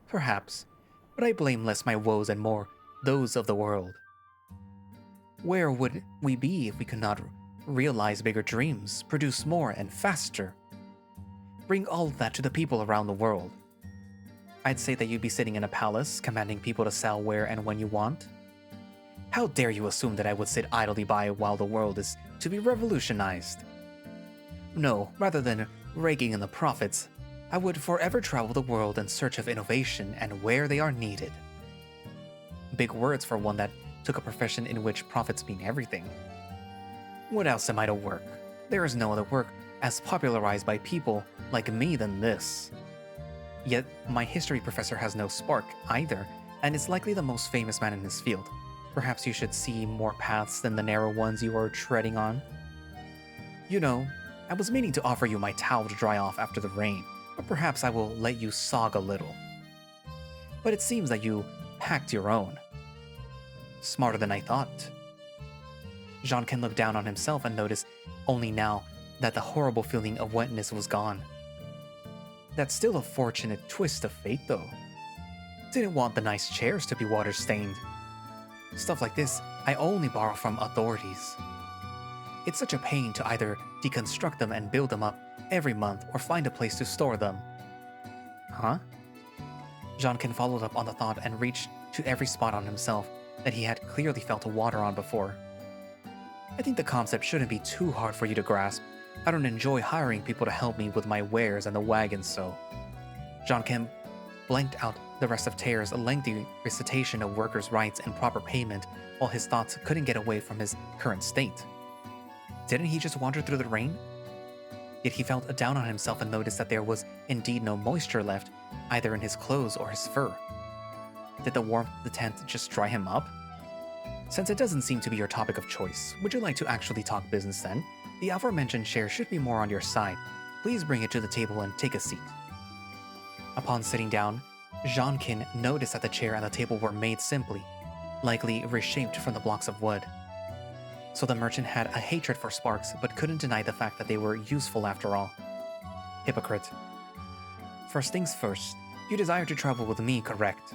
perhaps, but I blame less my woes and more those of the world. Where would we be if we could not realize bigger dreams, produce more and faster? Bring all of that to the people around the world. I'd say that you'd be sitting in a palace, commanding people to sell where and when you want. How dare you assume that I would sit idly by while the world is to be revolutionized? No, rather than raking in the profits, I would forever travel the world in search of innovation and where they are needed. Big words for one that took a profession in which profits mean everything. What else am I to work? There is no other work as popularized by people like me than this. Yet, my history professor has no spark either, and is likely the most famous man in his field. Perhaps you should see more paths than the narrow ones you are treading on. You know, I was meaning to offer you my towel to dry off after the rain, but perhaps I will let you sog a little. But it seems that you packed your own. Smarter than I thought. Zhangken looked down on himself and noticed only now that the horrible feeling of wetness was gone. That's still a fortunate twist of fate, though. Didn't want the nice chairs to be water-stained. Stuff like this, I only borrow from authorities. It's such a pain to either deconstruct them and build them up every month or find a place to store them. Huh? Zhangken followed up on the thought and reached to every spot on himself that he had clearly felt water on before. I think the concept shouldn't be too hard for you to grasp. I don't enjoy hiring people to help me with my wares and the wagons, so... Zhangken blanked out the rest of Teeyar's lengthy recitation of workers' rights and proper payment while his thoughts couldn't get away from his current state. Didn't he just wander through the rain? Yet he felt down on himself and noticed that there was indeed no moisture left, either in his clothes or his fur. Did the warmth of the tent just dry him up? Since it doesn't seem to be your topic of choice, would you like to actually talk business then? The aforementioned chair should be more on your side. Please bring it to the table and take a seat. Upon sitting down, Zhangken noticed that the chair and the table were made simply, likely reshaped from the blocks of wood. So the merchant had a hatred for sparks, but couldn't deny the fact that they were useful after all. Hypocrite. First things first, you desire to travel with me, correct?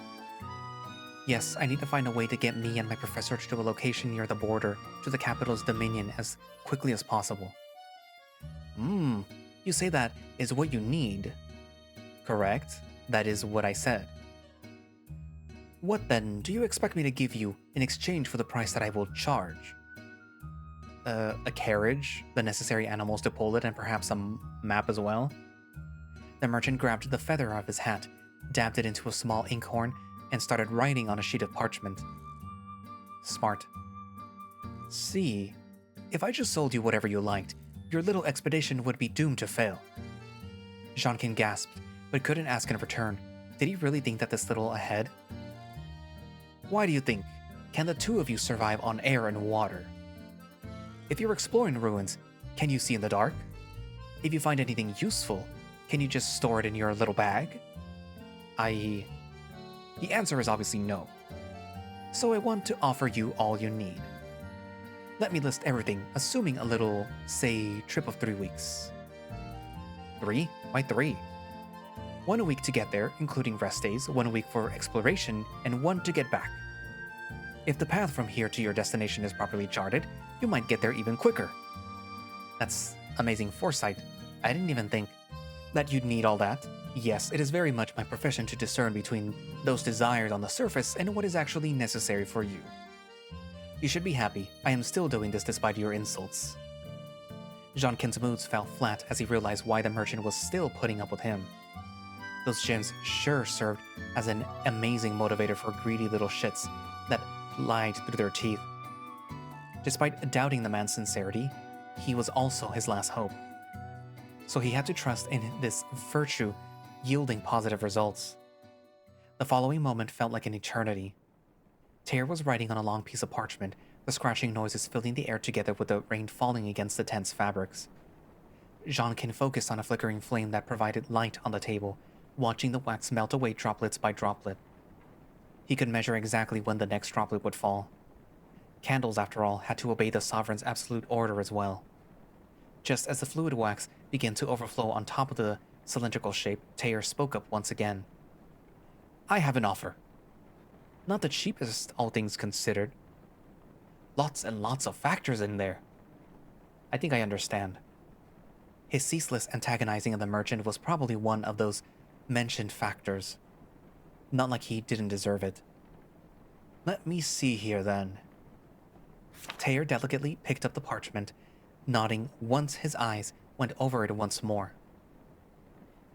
Yes, I need to find a way to get me and my professor to a location near the border to the capital's dominion as quickly as possible. You say that is what you need. Correct? That is what I said. What then do you expect me to give you in exchange for the price that I will charge? A carriage, the necessary animals to pull it, and perhaps a map as well? The merchant grabbed the feather of his hat, dabbed it into a small inkhorn, and started writing on a sheet of parchment. Smart. See, if I just sold you whatever you liked, your little expedition would be doomed to fail. Zhangken gasped, but couldn't ask in return. Did he really think that this little ahead? Why do you think? Can the two of you survive on air and water? If you're exploring ruins, can you see in the dark? If you find anything useful, can you just store it in your little bag? I.e., the answer is obviously no. So I want to offer you all you need. Let me list everything, assuming a little, say, trip of 3 weeks. 3? Why 3? 1 a week to get there, including rest days, 1 a week for exploration, and 1 to get back. If the path from here to your destination is properly charted, you might get there even quicker. That's amazing foresight. I didn't even think that you'd need all that. Yes, it is very much my profession to discern between those desires on the surface and what is actually necessary for you. You should be happy. I am still doing this despite your insults. Zhangken's moods fell flat as he realized why the merchant was still putting up with him. Those gems sure served as an amazing motivator for greedy little shits that lied through their teeth. Despite doubting the man's sincerity, he was also his last hope. So he had to trust in this virtue yielding positive results. The following moment felt like an eternity. Teeyar was writing on a long piece of parchment, the scratching noises filling the air together with the rain falling against the tense fabrics. Zhangken focused on a flickering flame that provided light on the table, watching the wax melt away droplets by droplet. He could measure exactly when the next droplet would fall. Candles, after all, had to obey the sovereign's absolute order as well. Just as the fluid wax began to overflow on top of the cylindrical shape, Teeyar spoke up once again. I have an offer. Not the cheapest, all things considered. Lots and lots of factors in there. I think I understand. His ceaseless antagonizing of the merchant was probably one of those mentioned factors. Not like he didn't deserve it. Let me see here, then. Teeyar delicately picked up the parchment, nodding once his eyes went over it once more.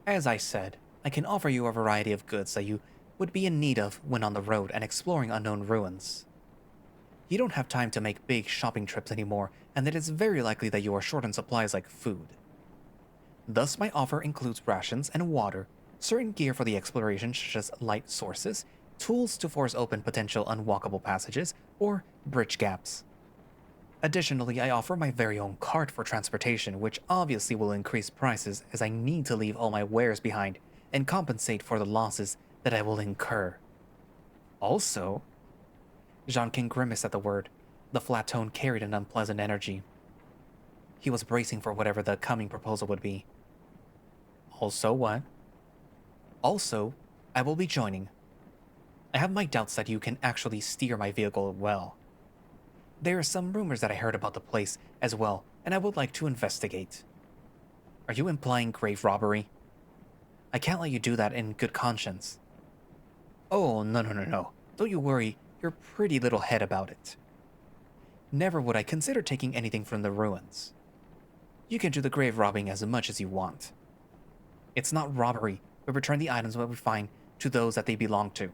As I said, I can offer you a variety of goods that you would be in need of when on the road and exploring unknown ruins. You don't have time to make big shopping trips anymore, and it is very likely that you are short on supplies like food. Thus, my offer includes rations and water, certain gear for the exploration such as light sources, tools to force open potential unwalkable passages, or bridge gaps. Additionally, I offer my very own cart for transportation, which obviously will increase prices as I need to leave all my wares behind and compensate for the losses that I will incur. Also, Zhangken grimaced at the word. The flat tone carried an unpleasant energy. He was bracing for whatever the coming proposal would be. Also what? Also, I will be joining. I have my doubts that you can actually steer my vehicle well. There are some rumors that I heard about the place as well, and I would like to investigate. Are you implying grave robbery? I can't let you do that in good conscience. Oh, no. Don't you worry your pretty little head about it. Never would I consider taking anything from the ruins. You can do the grave robbing as much as you want. It's not robbery, but return the items that we find to those that they belong to.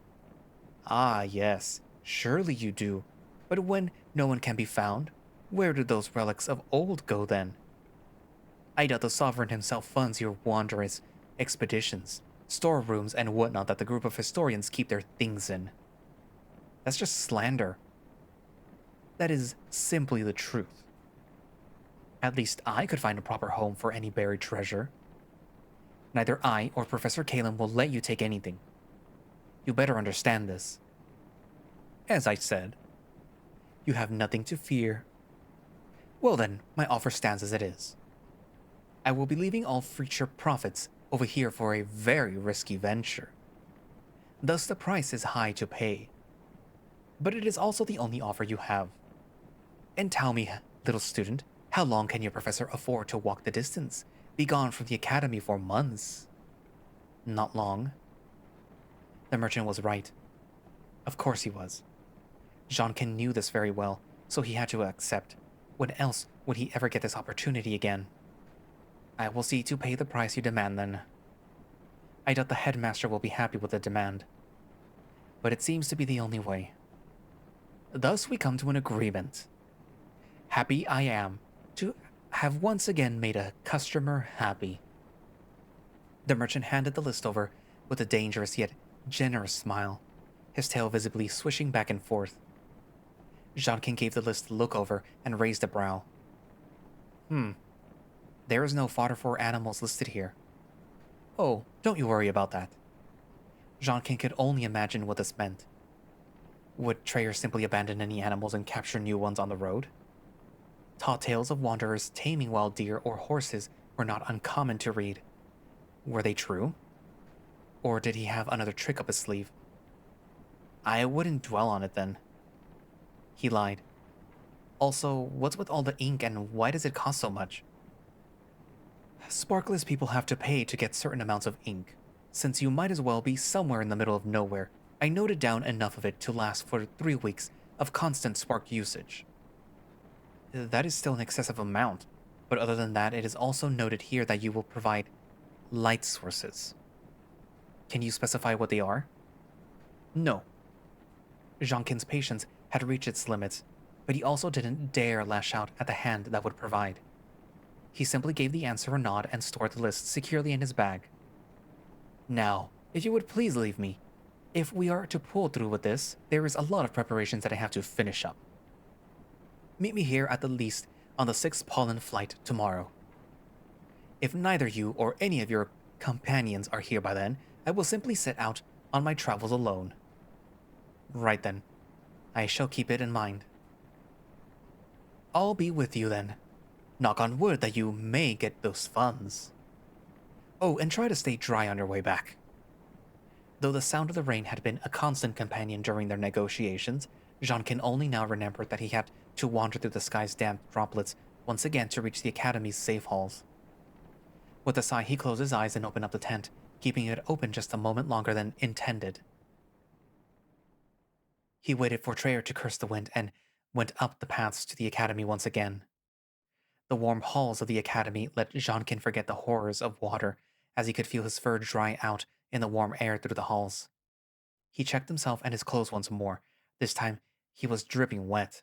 Ah, yes, surely you do. But when no one can be found, where do those relics of old go then? I doubt the sovereign himself funds your wondrous expeditions, storerooms, and whatnot that the group of historians keep their things in. That's just slander. That is simply the truth. At least I could find a proper home for any buried treasure. Neither I or Professor Kalin will let you take anything. You better understand this. As I said, you have nothing to fear. Well then, my offer stands as it is. I will be leaving all future profits over here for a very risky venture. Thus the price is high to pay. But it is also the only offer you have. And tell me, little student, how long can your professor afford to walk the distance, be gone from the academy for months? Not long. The merchant was right. Of course he was. Zhangken knew this very well, so he had to accept. When else would he ever get this opportunity again? I will see to pay the price you demand then. I doubt the headmaster will be happy with the demand. But it seems to be the only way. Thus we come to an agreement. Happy I am to have once again made a customer happy. The merchant handed the list over with a dangerous yet generous smile, his tail visibly swishing back and forth. Zhangken gave the list a look over and raised a brow. There is no fodder for animals listed here. Oh, don't you worry about that. Zhangken could only imagine what this meant. Would Teeyar simply abandon any animals and capture new ones on the road? Tall tales of wanderers taming wild deer or horses were not uncommon to read. Were they true? Or did he have another trick up his sleeve? I wouldn't dwell on it then. He lied. Also, what's with all the ink and why does it cost so much? Sparkless people have to pay to get certain amounts of ink. Since you might as well be somewhere in the middle of nowhere, I noted down enough of it to last for 3 weeks of constant spark usage. That is still an excessive amount, but other than that, it is also noted here that you will provide light sources. Can you specify what they are? No. Zhangken's patience had reached its limits, but he also didn't dare lash out at the hand that would provide. He simply gave the answer a nod and stored the list securely in his bag. Now, if you would please leave me. If we are to pull through with this, there is a lot of preparations that I have to finish up. Meet me here at the least on the 6th Pollen flight tomorrow. If neither you or any of your companions are here by then, I will simply set out on my travels alone. Right then. I shall keep it in mind. I'll be with you then. Knock on wood that you may get those funds. Oh, and try to stay dry on your way back. Though the sound of the rain had been a constant companion during their negotiations, Zhangken only now remembered that he had to wander through the sky's damp droplets once again to reach the Academy's safe halls. With a sigh, he closed his eyes and opened up the tent, keeping it open just a moment longer than intended. He waited for Teeyar to curse the wind and went up the paths to the Academy once again. The warm halls of the Academy let Zhangken forget the horrors of water, as he could feel his fur dry out in the warm air through the halls. He checked himself and his clothes once more. This time, he was dripping wet.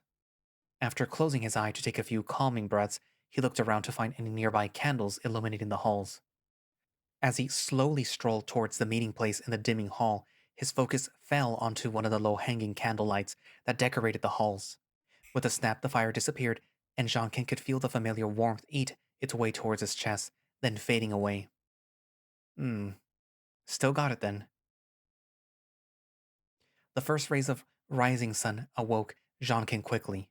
After closing his eye to take a few calming breaths, he looked around to find any nearby candles illuminating the halls. As he slowly strolled towards the meeting place in the dimming hall, his focus fell onto one of the low-hanging candle lights that decorated the halls. With a snap, the fire disappeared, and Zhangken could feel the familiar warmth eat its way towards his chest, then fading away. Still got it then. The first rays of rising sun awoke Zhangken quickly.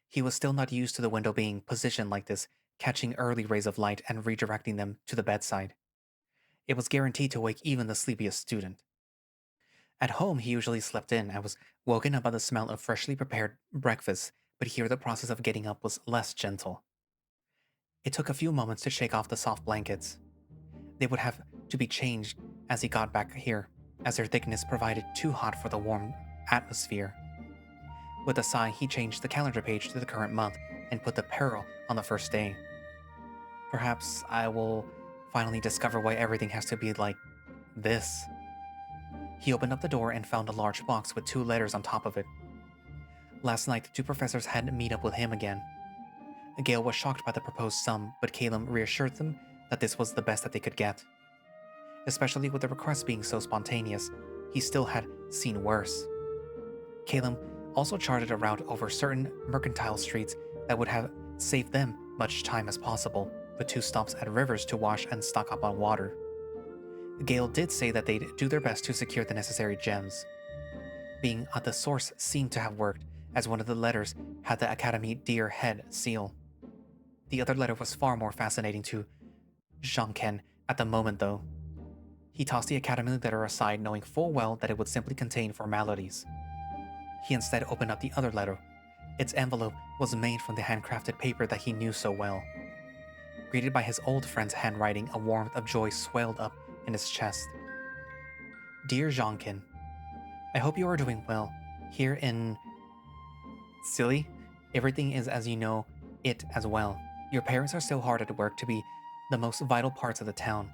He was still not used to the window being positioned like this, catching early rays of light and redirecting them to the bedside. It was guaranteed to wake even the sleepiest student. At home, he usually slept in and was woken up by the smell of freshly prepared breakfast, but here the process of getting up was less gentle. It took a few moments to shake off the soft blankets. They would have to be changed as he got back here, as their thickness provided too hot for the warm atmosphere. With a sigh, he changed the calendar page to the current month and put the peril on the first day. Perhaps I will finally discover why everything has to be like this. He opened up the door and found a large box with 2 letters on top of it. Last night, the 2 professors had to meet up with him again. Gale was shocked by the proposed sum, but Caleb reassured them that this was the best that they could get. Especially with the request being so spontaneous, he still had seen worse. Caleb also charted a route over certain mercantile streets that would have saved them much time as possible, with 2 stops at rivers to wash and stock up on water. Gale did say that they'd do their best to secure the necessary gems. Being at the source seemed to have worked, as one of the letters had the Academy Deer Head seal. The other letter was far more fascinating to Zhangken at the moment, though. He tossed the Academy letter aside, knowing full well that it would simply contain formalities. He instead opened up the other letter. Its envelope was made from the handcrafted paper that he knew so well. Greeted by his old friend's handwriting, a warmth of joy swelled up in his chest. Dear Zhangken, I hope you are doing well. Here in... Silly, everything is as you know it as well. Your parents are still hard at work to be the most vital parts of the town.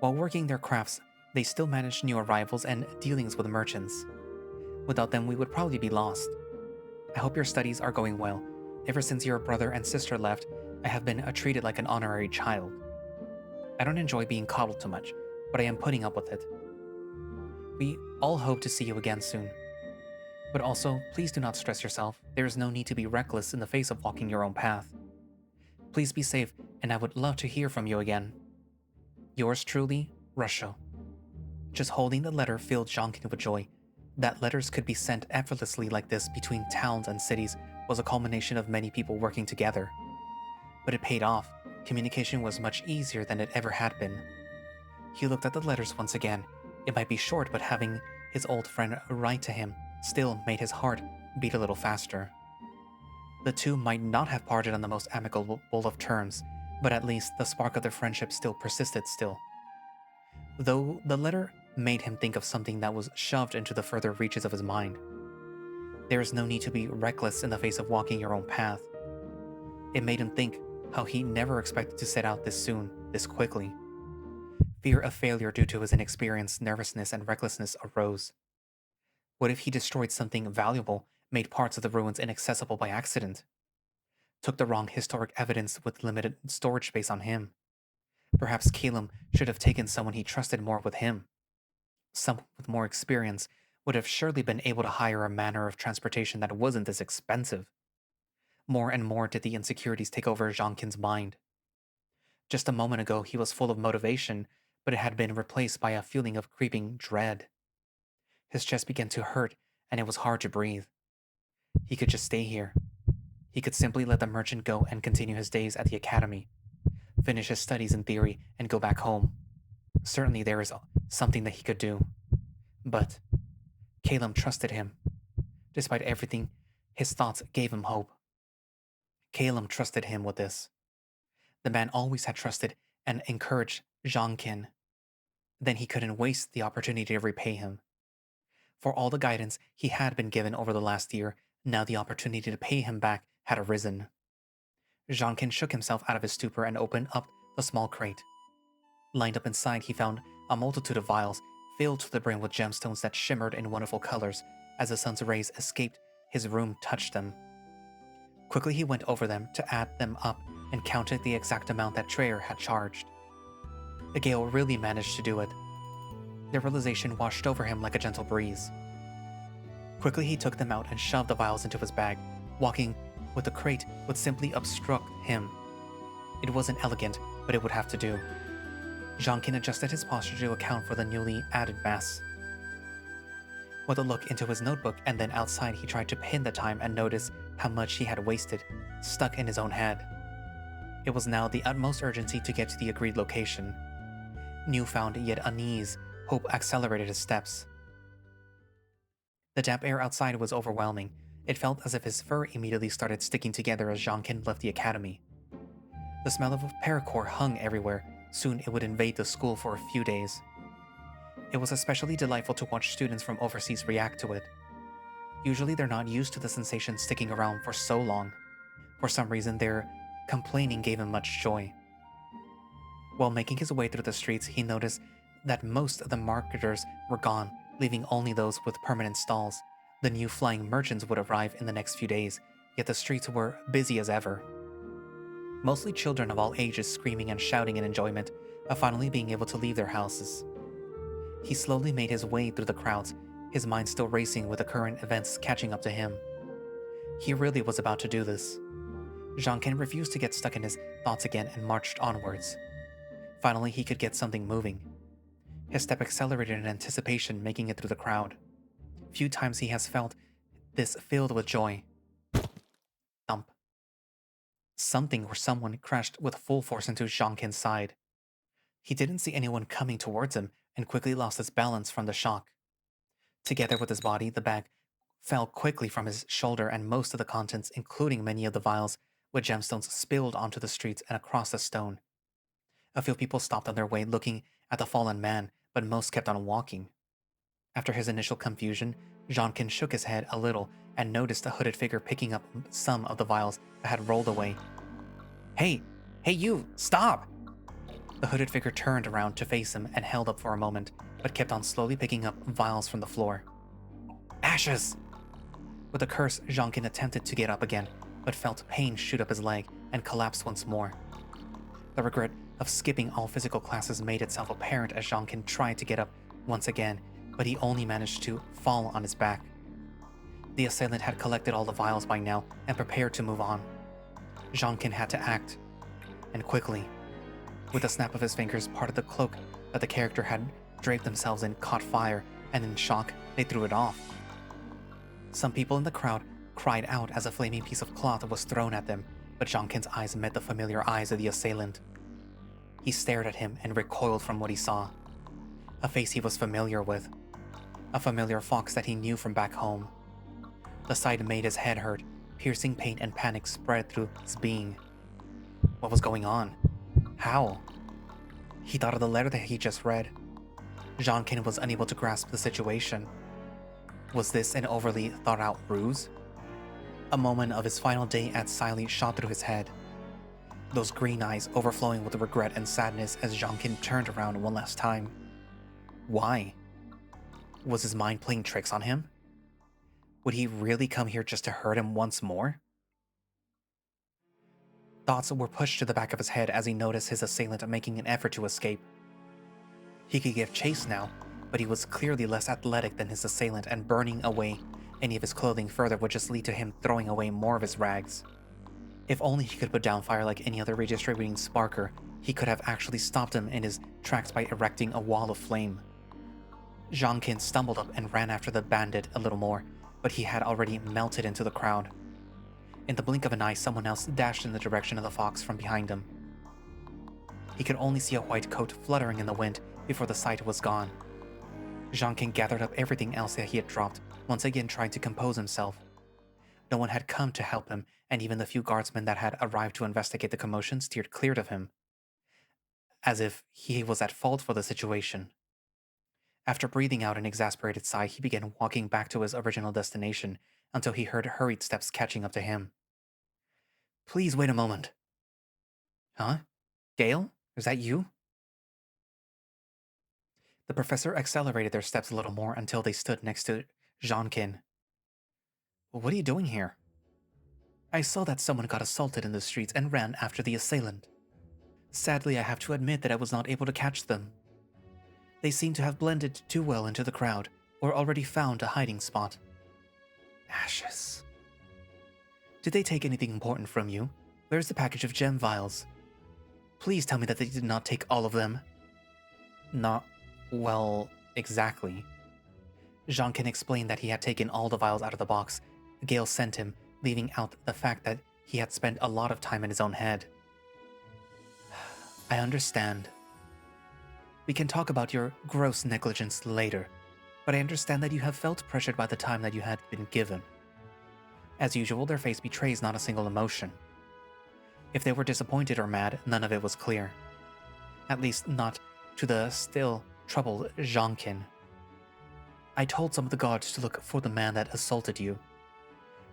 While working their crafts, they still manage new arrivals and dealings with merchants. Without them, we would probably be lost. I hope your studies are going well. Ever since your brother and sister left, I have been treated like an honorary child. I don't enjoy being coddled too much, but I am putting up with it. We all hope to see you again soon. But also, please do not stress yourself. There is no need to be reckless in the face of walking your own path. Please be safe, and I would love to hear from you again. Yours truly, Russia. Just holding the letter filled Zhangken with joy. That letters could be sent effortlessly like this between towns and cities was a culmination of many people working together. But it paid off. Communication was much easier than it ever had been. He looked at the letters once again. It might be short, but having his old friend write to him still made his heart beat a little faster. The 2 might not have parted on the most amicable of terms, but at least the spark of their friendship still persisted still. Though the letter made him think of something that was shoved into the further reaches of his mind. There is no need to be reckless in the face of walking your own path. It made him think how he never expected to set out this soon, this quickly. Fear of failure due to his inexperience, nervousness, and recklessness arose. What if he destroyed something valuable, made parts of the ruins inaccessible by accident? Took the wrong historic evidence with limited storage space on him? Perhaps Calum should have taken someone he trusted more with him. Someone with more experience would have surely been able to hire a manner of transportation that wasn't as expensive. More and more did the insecurities take over Zhangken's mind. Just a moment ago, he was full of motivation, but it had been replaced by a feeling of creeping dread. His chest began to hurt, and it was hard to breathe. He could just stay here. He could simply let the merchant go and continue his days at the academy, finish his studies in theory, and go back home. Certainly there is something that he could do. But Calum trusted him. Despite everything, his thoughts gave him hope. Calum trusted him with this. The man always had trusted and encouraged Zhangken. Then he couldn't waste the opportunity to repay him. For all the guidance he had been given over the last year, now the opportunity to pay him back had arisen. Zhangken shook himself out of his stupor and opened up the small crate. Lined up inside, he found a multitude of vials filled to the brim with gemstones that shimmered in wonderful colors as the sun's rays escaped his room touched them. Quickly he went over them to add them up and counted the exact amount that Teeyar had charged. The gale really managed to do it. The realization washed over him like a gentle breeze. Quickly he took them out and shoved the vials into his bag. Walking with the crate would simply obstruct him. It wasn't elegant, but it would have to do. Zhangken adjusted his posture to account for the newly added mass. With a look into his notebook and then outside, he tried to pin the time and notice how much he had wasted, stuck in his own head. It was now the utmost urgency to get to the agreed location. Newfound yet unease, hope accelerated his steps. The damp air outside was overwhelming. It felt as if his fur immediately started sticking together as Zhangken left the academy. The smell of paracord hung everywhere. Soon it would invade the school for a few days. It was especially delightful to watch students from overseas react to it. Usually they're not used to the sensation sticking around for so long. For some reason, their complaining gave him much joy. While making his way through the streets, he noticed that most of the marketers were gone, leaving only those with permanent stalls. The new flying merchants would arrive in the next few days, yet the streets were busy as ever. Mostly children of all ages screaming and shouting in enjoyment of finally being able to leave their houses. He slowly made his way through the crowds, his mind still racing with the current events catching up to him. He really was about to do this. Zhangken refused to get stuck in his thoughts again and marched onwards. Finally, he could get something moving. His step accelerated in anticipation, making it through the crowd. Few times he has felt this filled with joy. Thump. Something or someone crashed with full force into Zhangken's side. He didn't see anyone coming towards him and quickly lost his balance from the shock. Together with his body, the bag fell quickly from his shoulder and most of the contents, including many of the vials with gemstones, spilled onto the streets and across the stone. A few people stopped on their way looking at the fallen man, but most kept on walking. After his initial confusion, Zhangken shook his head a little and noticed a hooded figure picking up some of the vials that had rolled away. Hey you, stop! The hooded figure turned around to face him and held up for a moment, but kept on slowly picking up vials from the floor. Ashes! With a curse, Zhangken attempted to get up again, but felt pain shoot up his leg and collapsed once more. The regret of skipping all physical classes made itself apparent as Zhangken tried to get up once again, but he only managed to fall on his back. The assailant had collected all the vials by now and prepared to move on. Zhangken had to act, and quickly. With a snap of his fingers, part of the cloak that the character had draped themselves in caught fire, and in shock, they threw it off. Some people in the crowd cried out as a flaming piece of cloth was thrown at them, but Zhangken's eyes met the familiar eyes of the assailant. He stared at him and recoiled from what he saw. A face he was familiar with. A familiar fox that he knew from back home. The sight made his head hurt. Piercing pain and panic spread through his being. What was going on? How? He thought of the letter that he just read. Zhangken was unable to grasp the situation. Was this an overly thought-out ruse? A moment of his final day at Siley shot through his head, those green eyes overflowing with regret and sadness as Zhangken turned around one last time. Why? Was his mind playing tricks on him? Would he really come here just to hurt him once more? Thoughts were pushed to the back of his head as he noticed his assailant making an effort to escape. He could give chase now, but he was clearly less athletic than his assailant, and burning away any of his clothing further would just lead to him throwing away more of his rags. If only he could put down fire like any other redistributing sparker, he could have actually stopped him in his tracks by erecting a wall of flame. Zhangken stumbled up and ran after the bandit a little more, but he had already melted into the crowd. In the blink of an eye, someone else dashed in the direction of the fox from behind him. He could only see a white coat fluttering in the wind before the sight was gone. Zhangken gathered up everything else that he had dropped, once again trying to compose himself. No one had come to help him, and even the few guardsmen that had arrived to investigate the commotion steered clear of him, as if he was at fault for the situation. After breathing out an exasperated sigh, he began walking back to his original destination until he heard hurried steps catching up to him. Please wait a moment. Huh? Gale? Is that you? The professor accelerated their steps a little more until they stood next to Zhangken. What are you doing here? I saw that someone got assaulted in the streets and ran after the assailant. Sadly, I have to admit that I was not able to catch them. They seem to have blended too well into the crowd, or already found a hiding spot. Ashes. Did they take anything important from you? Where's the package of gem vials? Please tell me that they did not take all of them. Not, well, exactly. Zhangken explained that he had taken all the vials out of the box Gale sent him, leaving out the fact that he had spent a lot of time in his own head. I understand. We can talk about your gross negligence later, but I understand that you have felt pressured by the time that you had been given. As usual, their face betrays not a single emotion. If they were disappointed or mad, none of it was clear. At least not to the still troubled Zhangken. I told some of the guards to look for the man that assaulted you.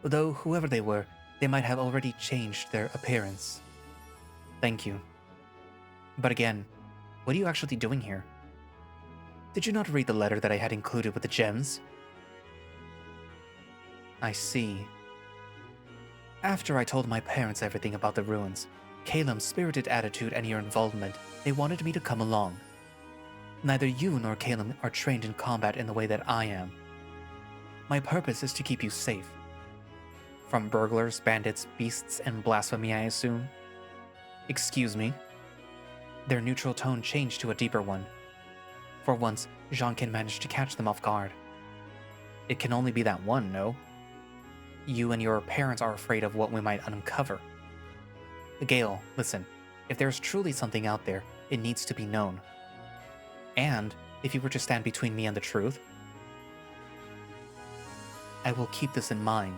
Though whoever they were, they might have already changed their appearance. Thank you. But again, what are you actually doing here? Did you not read the letter that I had included with the gems? I see. After I told my parents everything about the ruins, Calum's spirited attitude and your involvement, they wanted me to come along. Neither you nor Calum are trained in combat in the way that I am. My purpose is to keep you safe. From burglars, bandits, beasts, and blasphemy, I assume? Excuse me? Their neutral tone changed to a deeper one. For once, Zhangken managed to catch them off guard. It can only be that one, no? You and your parents are afraid of what we might uncover. Gale, listen, if there's truly something out there, it needs to be known. And if you were to stand between me and the truth, I will keep this in mind.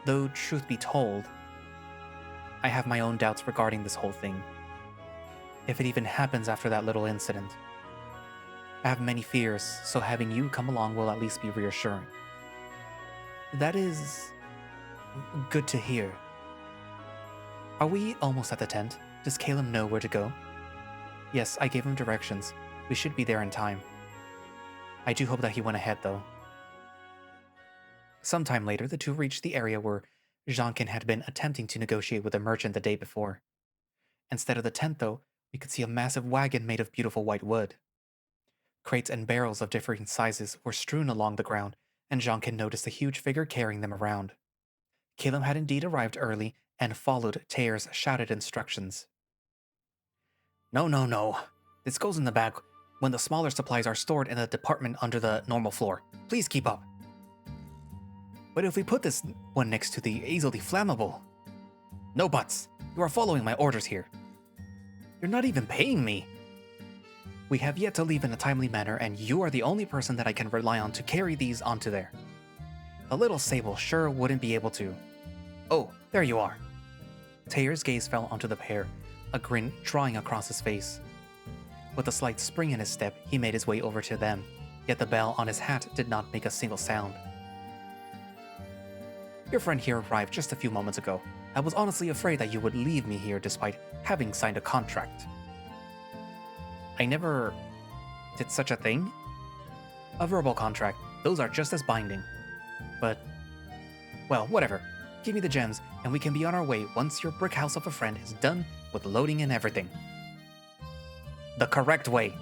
Though truth be told, I have my own doubts regarding this whole thing. If it even happens after that little incident. I have many fears, so having you come along will at least be reassuring. That is good to hear. Are we almost at the tent? Does Calum know where to go? Yes, I gave him directions. We should be there in time. I do hope that he went ahead, though. Sometime later, the two reached the area where Zhangken had been attempting to negotiate with a merchant the day before. Instead of the tent, though, we could see a massive wagon made of beautiful white wood. Crates and barrels of differing sizes were strewn along the ground, and Zhangken noticed a huge figure carrying them around. Calum had indeed arrived early and followed Teeyar's shouted instructions. No, no, no. This goes in the back when the smaller supplies are stored in the department under the normal floor. Please keep up. But if we put this one next to the easily flammable? No buts. You are following my orders here. You're not even paying me. We have yet to leave in a timely manner, and you are the only person that I can rely on to carry these onto there. The little sable sure wouldn't be able to. Oh, there you are. Teeyar's gaze fell onto the pair, a grin drawing across his face. With a slight spring in his step, he made his way over to them. yet the bell on his hat did not make a single sound. Your friend here arrived just a few moments ago. I was honestly afraid that you would leave me here despite having signed a contract. I never did such a thing? A verbal contract, those are just as binding. But, well, whatever. Give me the gems, and we can be on our way once your brick house of a friend is done with loading and everything. The correct way!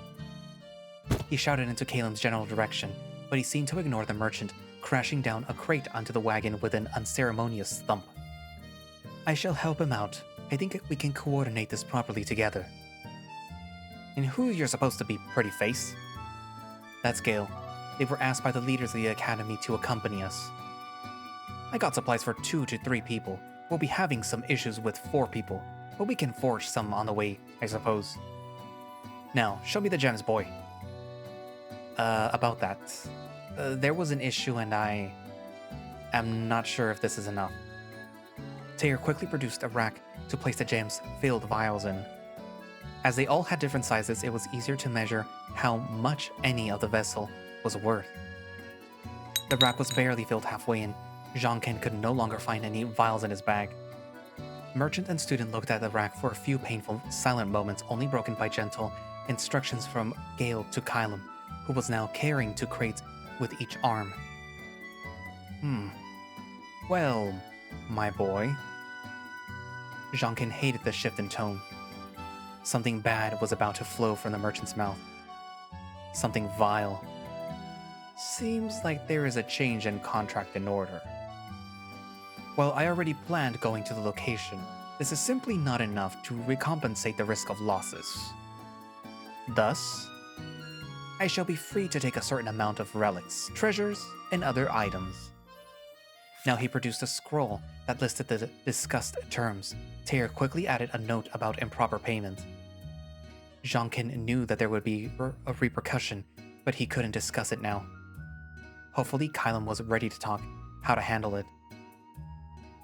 He shouted into Caelim's general direction, but he seemed to ignore the merchant, crashing down a crate onto the wagon with an unceremonious thump. I shall help him out. I think we can coordinate this properly together. And who you're supposed to be, pretty face? That's Gale. They were asked by the leaders of the academy to accompany us. I got supplies for 2 to 3 people. We'll be having some issues with 4 people, but we can forge some on the way, I suppose. Now, show me the gems, boy. About that. There was an issue and I am not sure if this is enough. Teeyar quickly produced a rack to place the gems filled vials in. As they all had different sizes, it was easier to measure how much any of the vessel was worth. The rack was barely filled halfway and Zhangken could no longer find any vials in his bag. Merchant and student looked at the rack for a few painful, silent moments, only broken by gentle instructions from Gale to Caelim, who was now carrying 2 crates with each arm. Well, my boy. Zhangken hated the shift in tone. Something bad was about to flow from the merchant's mouth. Something vile. Seems like there is a change in contract in order. Well, I already planned going to the location. This is simply not enough to recompensate the risk of losses. Thus, I shall be free to take a certain amount of relics, treasures, and other items. Now he produced a scroll that listed the discussed terms. Teeyar quickly added a note about improper payment. Zhangken knew that there would be a repercussion, but he couldn't discuss it now. Hopefully Caelim was ready to talk how to handle it.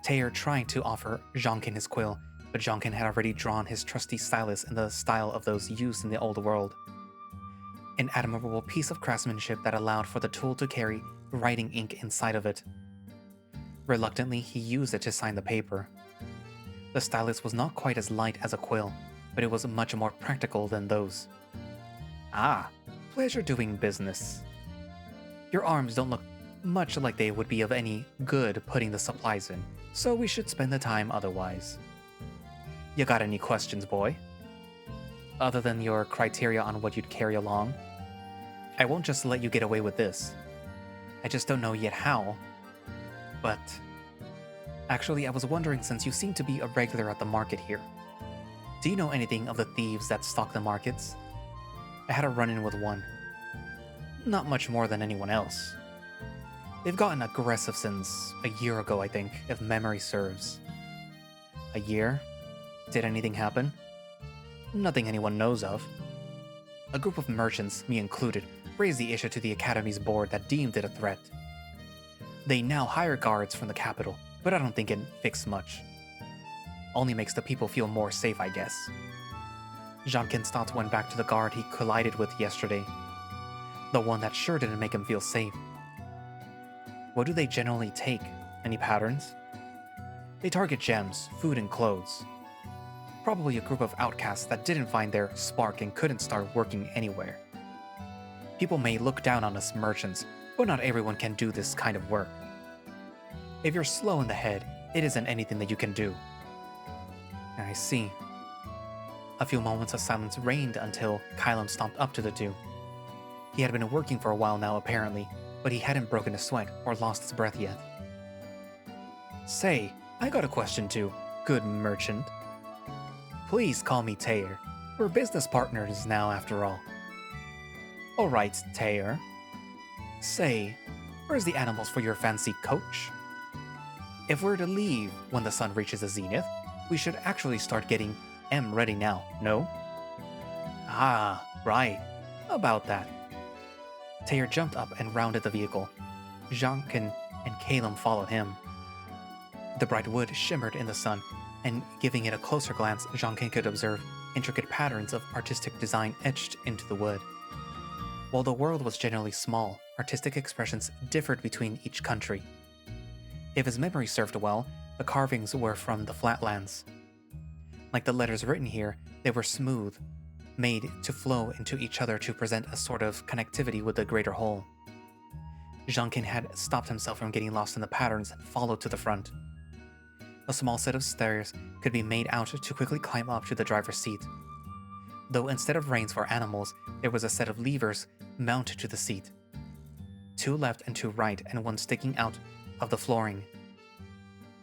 Teeyar tried to offer Zhangken his quill, but Zhangken had already drawn his trusty stylus in the style of those used in the old world. An admirable piece of craftsmanship that allowed for the tool to carry writing ink inside of it. Reluctantly, he used it to sign the paper. The stylus was not quite as light as a quill, but it was much more practical than those. Ah, pleasure doing business. Your arms don't look much like they would be of any good putting the supplies in, so we should spend the time otherwise. You got any questions, boy? Other than your criteria on what you'd carry along? I won't just let you get away with this. I just don't know yet how. But actually, I was wondering, since you seem to be a regular at the market here, do you know anything of the thieves that stalk the markets? I had a run-in with one. Not much more than anyone else. They've gotten aggressive since a year ago, I think, if memory serves. A year? Did anything happen? Nothing anyone knows of. A group of merchants, me included, raised the issue to the Academy's board that deemed it a threat. They now hire guards from the capital, but I don't think it fixed much. Only makes the people feel more safe, I guess. Zhangken's thoughts went back to the guard he collided with yesterday. The one that sure didn't make him feel safe. What do they generally take? Any patterns? They target gems, food, and clothes. Probably a group of outcasts that didn't find their spark and couldn't start working anywhere. People may look down on us merchants, but not everyone can do this kind of work. If you're slow in the head, it isn't anything that you can do. I see. A few moments of silence reigned until Caelim stomped up to the two. He had been working for a while now, apparently, but he hadn't broken a sweat or lost his breath yet. Say, I got a question too, good merchant. Please call me Teeyar. We're business partners now, after all. Alright, Teeyar. Say, where's the animals for your fancy coach? If we're to leave when the sun reaches the zenith, we should actually start getting M ready now, no? Ah, right. About that. Teeyar jumped up and rounded the vehicle. Zhangken and Caelim followed him. The bright wood shimmered in the sun, and giving it a closer glance, Zhangken could observe intricate patterns of artistic design etched into the wood. While the world was generally small, artistic expressions differed between each country. If his memory served well, the carvings were from the flatlands. Like the letters written here, they were smooth, made to flow into each other to present a sort of connectivity with the greater whole. Zhangken had stopped himself from getting lost in the patterns and followed to the front. A small set of stairs could be made out to quickly climb up to the driver's seat. Though instead of reins for animals, there was a set of levers mounted to the seat. 2 left and 2 right, and 1 sticking out of the flooring.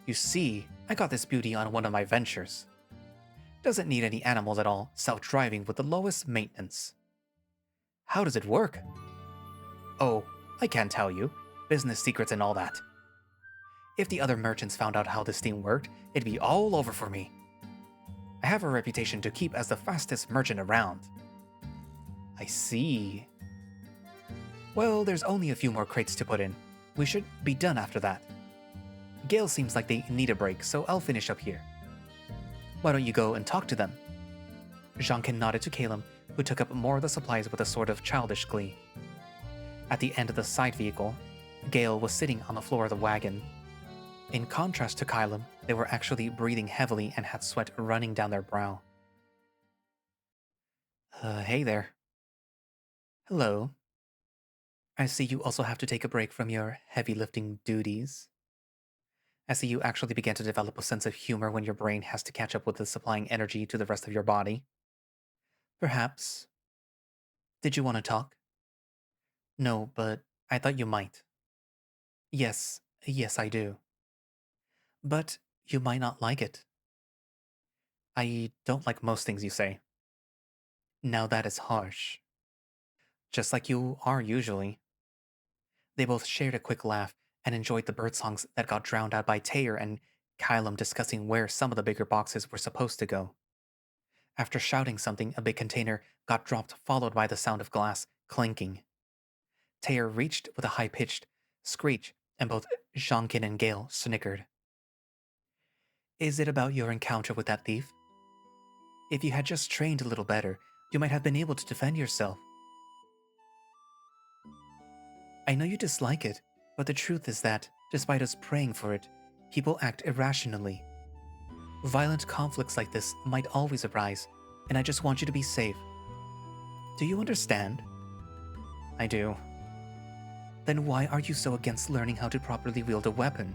You see, I got this beauty on one of my ventures. Doesn't need any animals at all, self-driving with the lowest maintenance. How does it work? Oh, I can't tell you. Business secrets and all that. If the other merchants found out how this thing worked, it'd be all over for me. I have a reputation to keep as the fastest merchant around. I see. Well, there's only a few more crates to put in. We should be done after that. Gale seems like they need a break, so I'll finish up here. Why don't you go and talk to them? Zhangken nodded to Calum, who took up more of the supplies with a sort of childish glee. At the end of the side vehicle, Gale was sitting on the floor of the wagon. In contrast to Calum, they were actually breathing heavily and had sweat running down their brow. Hey there. Hello. I see you also have to take a break from your heavy lifting duties. I see you actually began to develop a sense of humor when your brain has to catch up with the supplying energy to the rest of your body. Perhaps. Did you want to talk? No, but I thought you might. Yes, I do. But you might not like it. I don't like most things you say. Now that is harsh. Just like you are usually. They both shared a quick laugh and enjoyed the birdsongs that got drowned out by Teeyar and Kylum discussing where some of the bigger boxes were supposed to go. After shouting something, a big container got dropped, followed by the sound of glass clinking. Teeyar reached with a high-pitched screech, and both Zhangken and Gale snickered. Is it about your encounter with that thief? If you had just trained a little better, you might have been able to defend yourself. I know you dislike it, but the truth is that, despite us praying for it, people act irrationally. Violent conflicts like this might always arise, and I just want you to be safe. Do you understand? I do. Then why are you so against learning how to properly wield a weapon?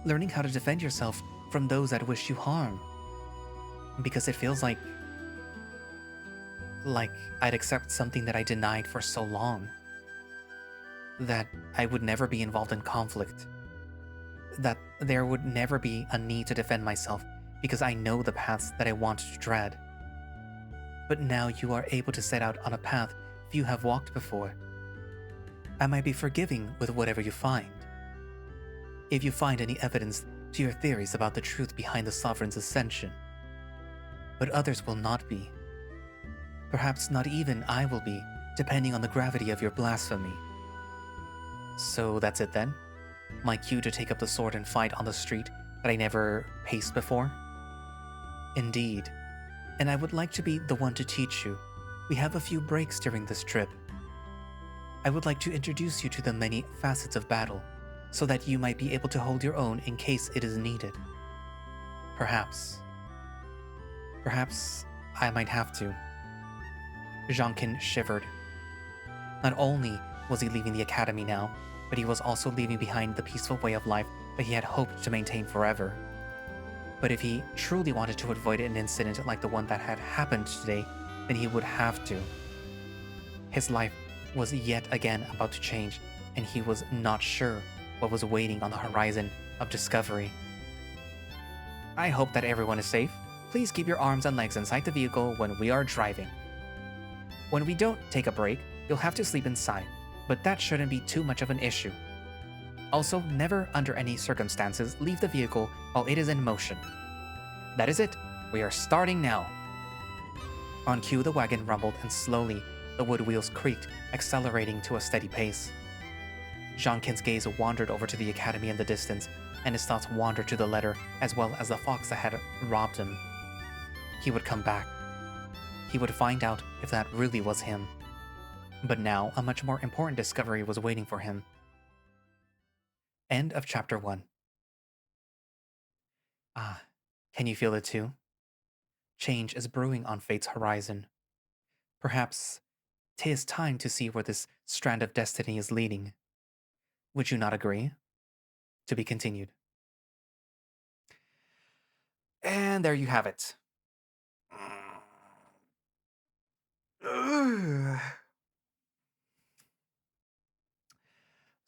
Learning how to defend yourself from those that wish you harm? Because it feels like I'd accept something that I denied for so long. That I would never be involved in conflict. That there would never be a need to defend myself because I know the paths that I want to tread. But now you are able to set out on a path few have walked before. I might be forgiving with whatever you find. If you find any evidence to your theories about the truth behind the Sovereign's ascension. But others will not be. Perhaps not even I will be, depending on the gravity of your blasphemy. So that's it then? My cue to take up the sword and fight on the street that I never paced before? Indeed. And I would like to be the one to teach you. We have a few breaks during this trip. I would like to introduce you to the many facets of battle, so that you might be able to hold your own in case it is needed. Perhaps I might have to. Zhangken shivered. Not only was he leaving the academy now, but he was also leaving behind the peaceful way of life that he had hoped to maintain forever. But if he truly wanted to avoid an incident like the one that had happened today, then he would have to. His life was yet again about to change, and he was not sure what was waiting on the horizon of discovery. I hope that everyone is safe. Please keep your arms and legs inside the vehicle when we are driving. When we don't take a break, you'll have to sleep inside, but that shouldn't be too much of an issue. Also, never under any circumstances leave the vehicle while it is in motion. That is it. We are starting now. On cue, the wagon rumbled, and slowly, the wood wheels creaked, accelerating to a steady pace. Zhangken's gaze wandered over to the academy in the distance, and his thoughts wandered to the letter as well as the fox that had robbed him. He would come back. He would find out if that really was him. But now, a much more important discovery was waiting for him. End of chapter 1. Ah, can you feel it too? Change is brewing on fate's horizon. Perhaps 'tis time to see where this strand of destiny is leading. Would you not agree? To be continued. And there you have it.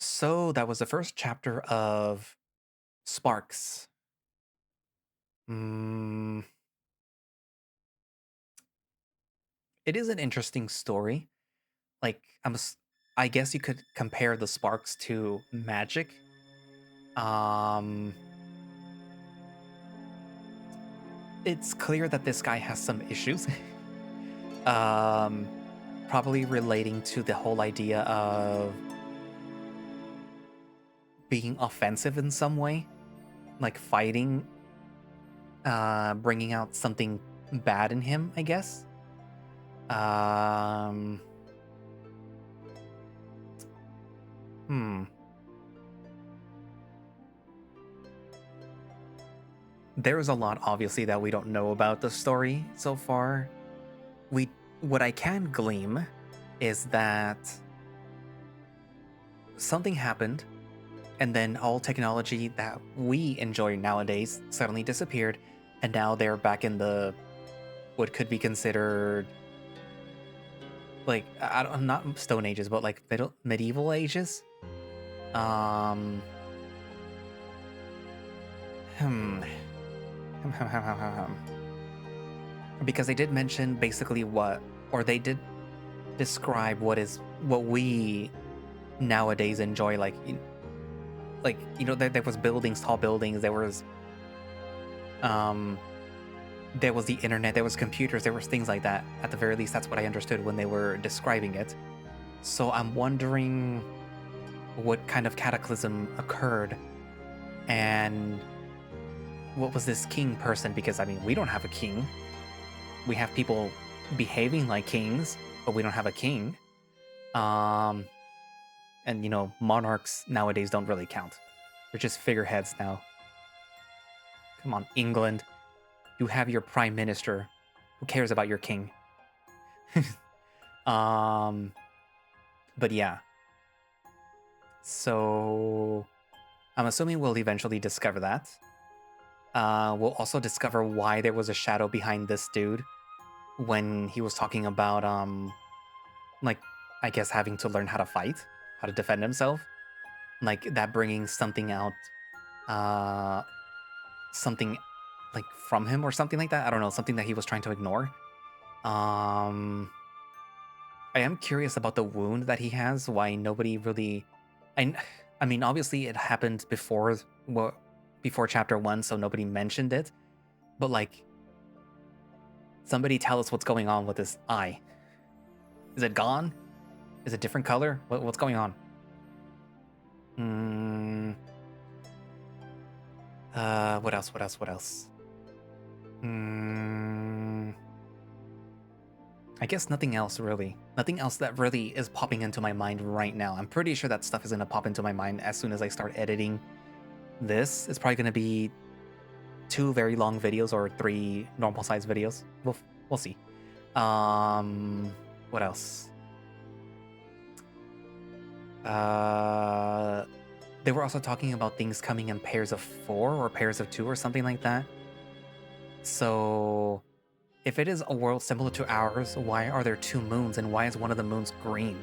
So that was the first chapter of Sparks. Mm, it is an interesting story. Like I guess you could compare the Sparks to magic. Um, it's clear that this guy has some issues. um, probably relating to the whole idea of being offensive in some way, like fighting, bringing out something bad in him, I guess. Um, hmm. There's a lot, obviously, that we don't know about the story so far. What I can glean is that something happened, and then all technology that we enjoy nowadays suddenly disappeared, and now they're back in the what could be considered like I don't not Stone Ages, but like medieval ages. Um, hmm. Because they did mention basically or they did describe what we nowadays enjoy. There was buildings, tall buildings. Um, there was the internet. There was computers. There was things like that. At the very least, that's what I understood when they were describing it. So I'm wondering what kind of cataclysm occurred, and what was this king person? Because I mean, we don't have a king. We have people behaving like kings, but we don't have a king. Um, and monarchs nowadays don't really count. They're just figureheads now. Come on, England. You have your prime minister. Who cares about your king? um, but yeah. So I'm assuming we'll eventually discover that. We'll also discover why there was a shadow behind this dude when he was talking about like I guess having to learn how to fight, how to defend himself, like that bringing something out, something like from him or something like that. I don't know, something that he was trying to ignore. I am curious about the wound that he has. Why nobody really, I, I mean, obviously it happened before chapter 1, so nobody mentioned it. But like, somebody tell us what's going on with this eye. Is it gone? Is it different color? What's going on? What else? What else? What else? I guess nothing else really. Nothing else that really is popping into my mind right now. I'm pretty sure that stuff is gonna pop into my mind as soon as I start editing this. It's probably gonna be 2 very long videos or 3 normal size videos. We'll see. What else? They were also talking about things coming in pairs of 4 or pairs of 2 or something like that. So if it is a world similar to ours, why are there 2 moons and why is one of the moons green?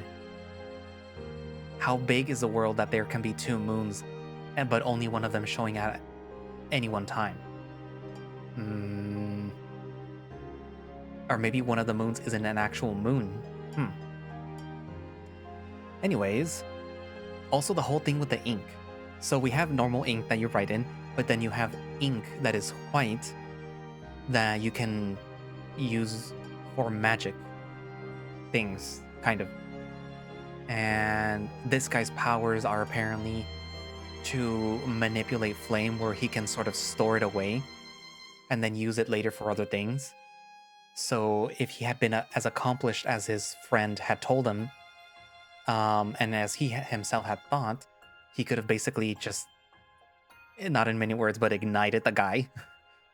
How big is the world that there can be 2 moons, but only one of them showing at any one time? Or maybe one of the moons isn't an actual moon. Anyways, also the whole thing with the ink. So we have normal ink that you write in, but then you have ink that is white that you can use for magic things, kind of. And this guy's powers are apparently to manipulate flame, where he can sort of store it away and then use it later for other things. So if he had been as accomplished as his friend had told him, And as he himself had thought, he could have basically just, not in many words, but ignited the guy,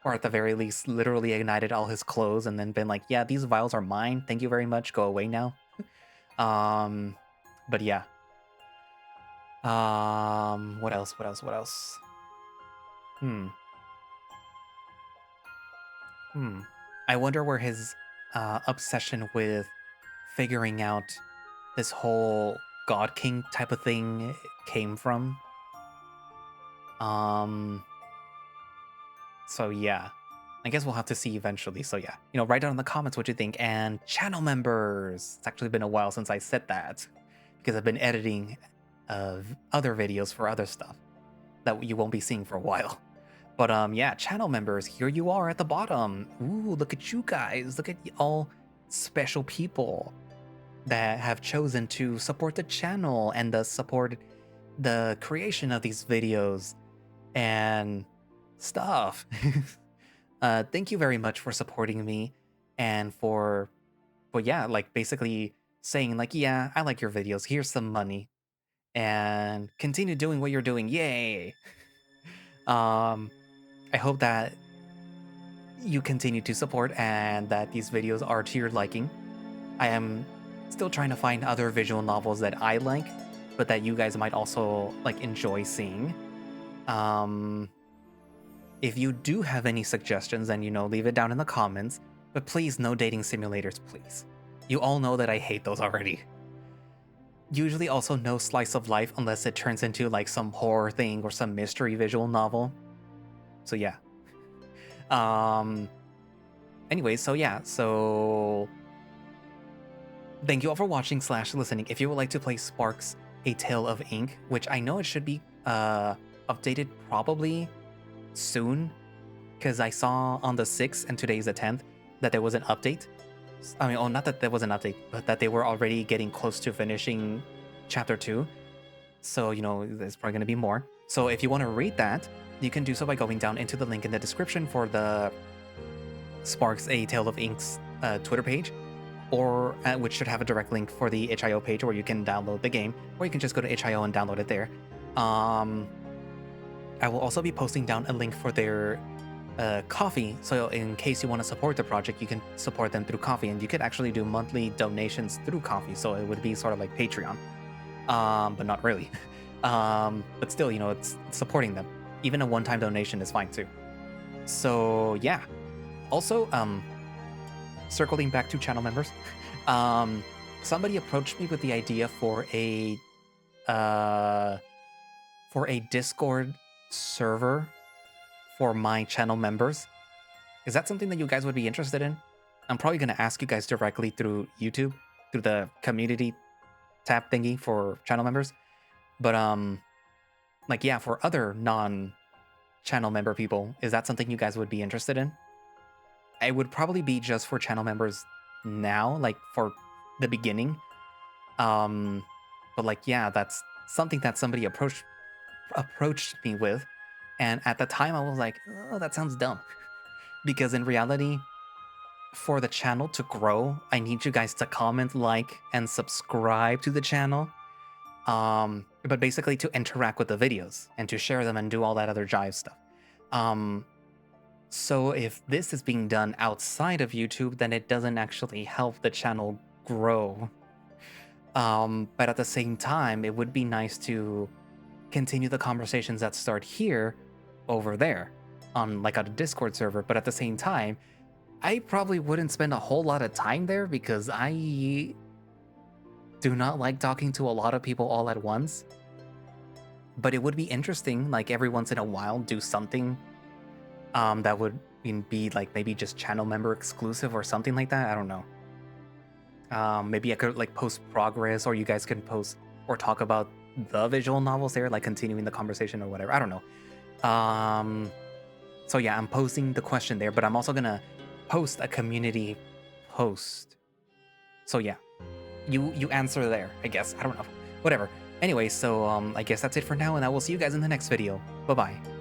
or at the very least, literally ignited all his clothes and then been like, yeah, these vials are mine. Thank you very much. Go away now. But yeah. What else? What else? What else? I wonder where his obsession with figuring out this whole God King type of thing came from. So yeah, I guess we'll have to see eventually. So yeah, write down in the comments what you think. And channel members. It's actually been a while since I said that because I've been editing other videos for other stuff that you won't be seeing for a while. But yeah, channel members, here you are at the bottom. Ooh, look at you guys. Look at all special people that have chosen to support the channel and thus support the creation of these videos and stuff. Thank you very much for supporting me and for yeah, like basically saying like, yeah, I like your videos. Here's some money and continue doing what you're doing. Yay. I hope that you continue to support and that these videos are to your liking. I am still trying to find other visual novels that I like, but that you guys might also like enjoy seeing. If you do have any suggestions, then leave it down in the comments. But please, no dating simulators, please. You all know that I hate those already. Usually also no slice of life unless it turns into like some horror thing or some mystery visual novel. So yeah. Anyways, so yeah, so thank you all for watching / listening. If you would like to play Sparks A Tale of Ink, which I know it should be updated probably soon, because I saw on the 6th and today's the 10th that there was an update. I mean, not that there was an update, but that they were already getting close to finishing chapter 2. So, there's probably going to be more. So if you want to read that, you can do so by going down into the link in the description for the Sparks A Tale of Ink's Twitter page, or which should have a direct link for the itch.io page where you can download the game, or you can just go to itch.io and download it there. I will also be posting down a link for their Coffee, so in case you want to support the project, you can support them through Coffee, and you could actually do monthly donations through Coffee, so it would be sort of like Patreon, but not really. But still, it's supporting them. Even a one-time donation is fine too. So yeah. Also, circling back to channel members, somebody approached me with the idea for a Discord server for my channel members. Is that something that you guys would be interested in? I'm probably going to ask you guys directly through YouTube, through the community tab thingy for channel members. But like yeah, for other non-channel member people, is that something you guys would be interested in? It would probably be just for channel members now, like for the beginning. But like yeah, that's something that somebody approached me with. And at the time, I was like, oh, that sounds dumb. Because in reality, for the channel to grow, I need you guys to comment, like, and subscribe to the channel. But basically to interact with the videos and to share them and do all that other jive stuff. So if this is being done outside of YouTube, then it doesn't actually help the channel grow. But at the same time, it would be nice to continue the conversations that start here over there on like a Discord server. But at the same time, I probably wouldn't spend a whole lot of time there because I do not like talking to a lot of people all at once. But it would be interesting, like every once in a while, do something that would be like maybe just channel member exclusive or something like that. I don't know. Maybe I could like post progress, or you guys can post or talk about the visual novels there, like continuing the conversation or whatever. I don't know. So yeah, I'm posting the question there, but I'm also gonna post a community post. So yeah, you answer there, I guess. I don't know. Whatever. Anyway, so I guess that's it for now, and I will see you guys in the next video. Bye-bye.